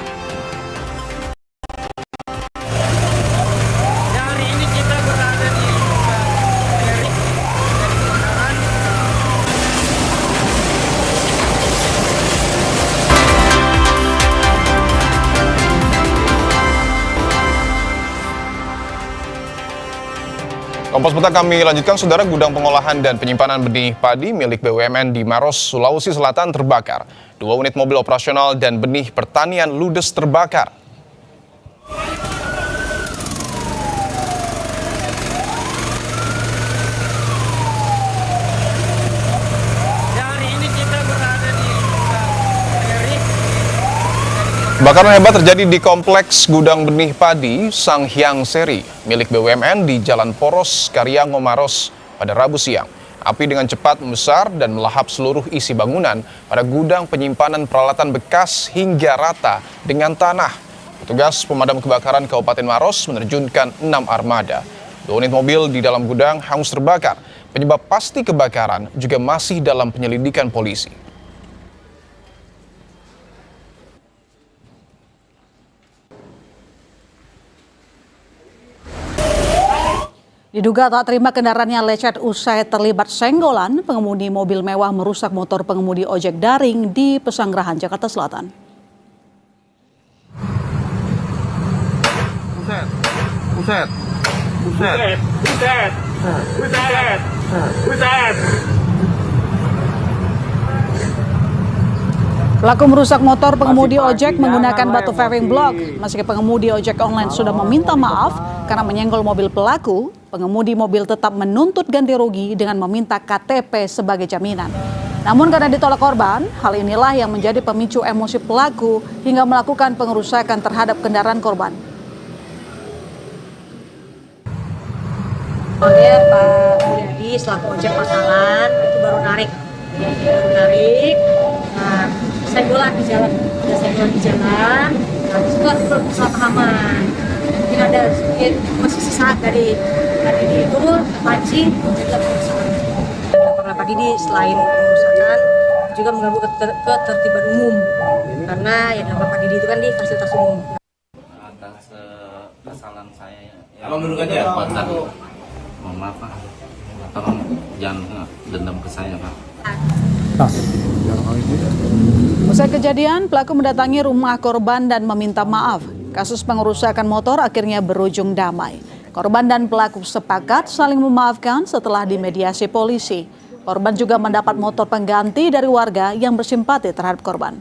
Kompas Petang kami lanjutkan, saudara. Gudang pengolahan dan penyimpanan benih padi milik BUMN di Maros, Sulawesi Selatan terbakar. 2 unit mobil operasional dan benih pertanian ludes terbakar. Kebakaran hebat terjadi di kompleks gudang benih padi Sang Hyang Seri milik BUMN di Jalan Poros, Karyango, Maros pada Rabu siang. Api dengan cepat membesar dan melahap seluruh isi bangunan pada gudang penyimpanan peralatan bekas hingga rata dengan tanah. Petugas pemadam kebakaran Kabupaten Maros menerjunkan 6 armada. 2 unit mobil di dalam gudang hangus terbakar. Penyebab pasti kebakaran juga masih dalam penyelidikan polisi. Diduga tak terima kendaraannya lecet usai terlibat senggolan, pengemudi mobil mewah merusak motor pengemudi ojek daring di Pesanggerahan, Jakarta Selatan. Pelaku merusak motor pengemudi ojek menggunakan batu paving block. Meski pengemudi ojek online sudah meminta maaf karena menyenggol mobil pelaku, pengemudi mobil tetap menuntut ganti rugi dengan meminta KTP sebagai jaminan. Namun karena ditolak korban, hal inilah yang menjadi pemicu emosi pelaku hingga melakukan pengerusakan terhadap kendaraan korban. Dia Pak Mulyadi selaku ojek pangkalan itu baru narik. Nah, senggol di jalan. Ada senggol di jalan. Nah, di situ ada kesalahpahaman. Mungkin ada sedikit masih sisa dari itu pancing juga perusahaan. Karena Pak Didi selain perusahaan juga mengganggu ketertiban umum karena yang dilakukan Pak Didi itu kan di fasilitas umum. Atas kesalahan saya Abang duduk aja. Mohon maaf Pak, tolong jangan dendam ke saya Pak. Usai kejadian, pelaku mendatangi rumah korban dan meminta maaf. Kasus pengerusakan motor akhirnya berujung damai. Korban dan pelaku sepakat saling memaafkan setelah dimediasi polisi. Korban juga mendapat motor pengganti dari warga yang bersimpati terhadap korban.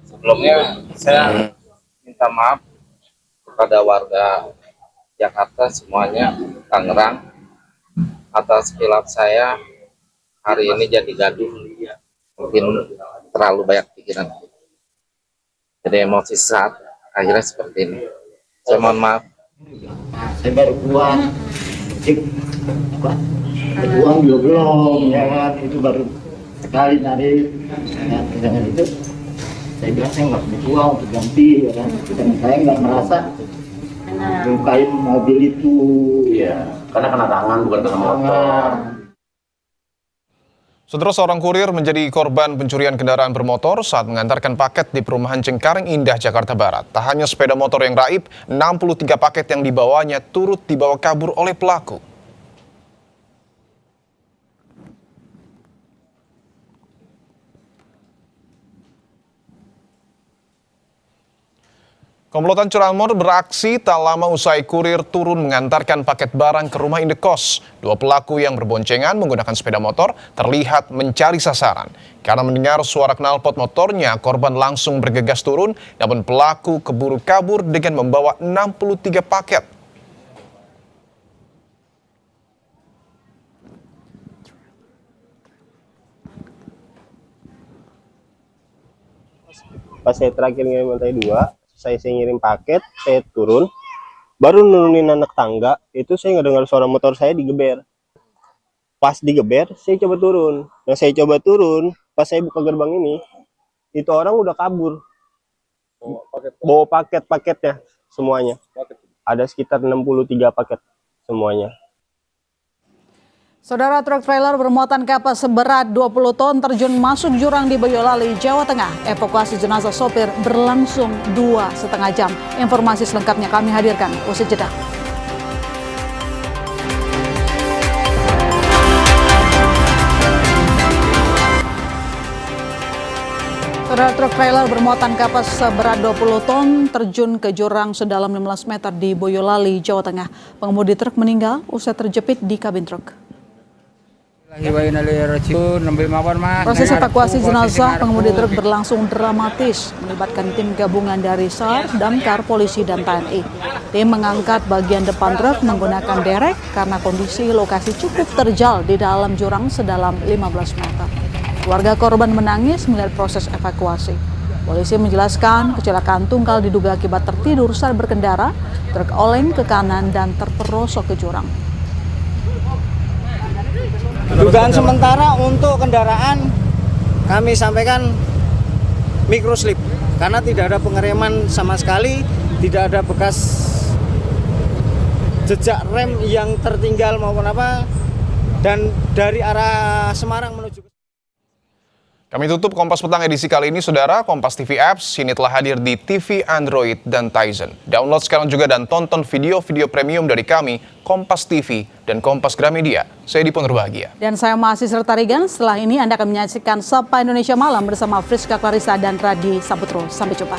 Sebelumnya saya minta maaf kepada warga Jakarta semuanya, Tangerang, atas kilap saya hari ini jadi gaduh, mungkin terlalu banyak pikiran, jadi emosi saat akhirnya seperti ini. Saya mohon maaf. Saya baru pulang, uang juga belum, ya kan, itu baru sekali nyari, ya, dengan itu saya bilang saya nggak punya uang untuk ganti, ya kan, dan saya nggak merasa nyukain mobil itu, ya, karena kena tangan bukan kena motor. Saudara, seorang kurir menjadi korban pencurian kendaraan bermotor saat mengantarkan paket di perumahan Cengkareng Indah, Jakarta Barat. Tak hanya sepeda motor yang raib, 63 paket yang dibawanya turut dibawa kabur oleh pelaku. Komplotan curanmor beraksi tak lama usai kurir turun mengantarkan paket barang ke rumah indekos. Dua pelaku yang berboncengan menggunakan sepeda motor terlihat mencari sasaran. Karena mendengar suara knalpot motornya, korban langsung bergegas turun, namun pelaku keburu kabur dengan membawa 63 paket. Pas saya terakhir ngirim lantai 2, saya ngirim paket, saya turun, baru nurunin anak tangga, itu saya nggak dengar suara motor saya digeber. Pas digeber, saya coba turun. Nah, saya coba turun, pas saya buka gerbang ini, itu orang udah kabur. Bawa paket-paketnya semuanya. Ada sekitar 63 paket semuanya. Saudara, truk trailer bermuatan kapas seberat 20 ton terjun masuk jurang di Boyolali, Jawa Tengah. Evakuasi jenazah sopir berlangsung 2,5 jam. Informasi selengkapnya kami hadirkan usai jeda. Saudara, truk trailer bermuatan kapas seberat 20 ton terjun ke jurang sedalam 15 meter di Boyolali, Jawa Tengah. Pengemudi truk meninggal usai terjepit di kabin truk. Proses evakuasi jenazah pengemudi truk berlangsung dramatis, melibatkan tim gabungan dari SAR, Damkar, polisi, dan TNI. Tim mengangkat bagian depan truk menggunakan derek karena kondisi lokasi cukup terjal di dalam jurang sedalam 15 meter. Keluarga korban menangis melihat proses evakuasi. Polisi menjelaskan kecelakaan tunggal diduga akibat tertidur saat berkendara, truk oleng ke kanan dan terperosok ke jurang. Dugaan sementara untuk kendaraan kami sampaikan microslip karena tidak ada pengereman sama sekali, tidak ada bekas jejak rem yang tertinggal maupun apa, dan dari arah Semarang menuju. Kami tutup Kompas Petang edisi kali ini, Saudara. Kompas TV Apps kini telah hadir di TV Android dan Tizen. Download sekarang juga dan tonton video-video premium dari kami, Kompas TV dan Kompas Gramedia. Saya Dipo Nurbahagia. Dan saya masih serta Regan. Setelah ini Anda akan menyaksikan Sapa Indonesia Malam bersama Friska Clarissa dan Radi Saputro. Sampai jumpa.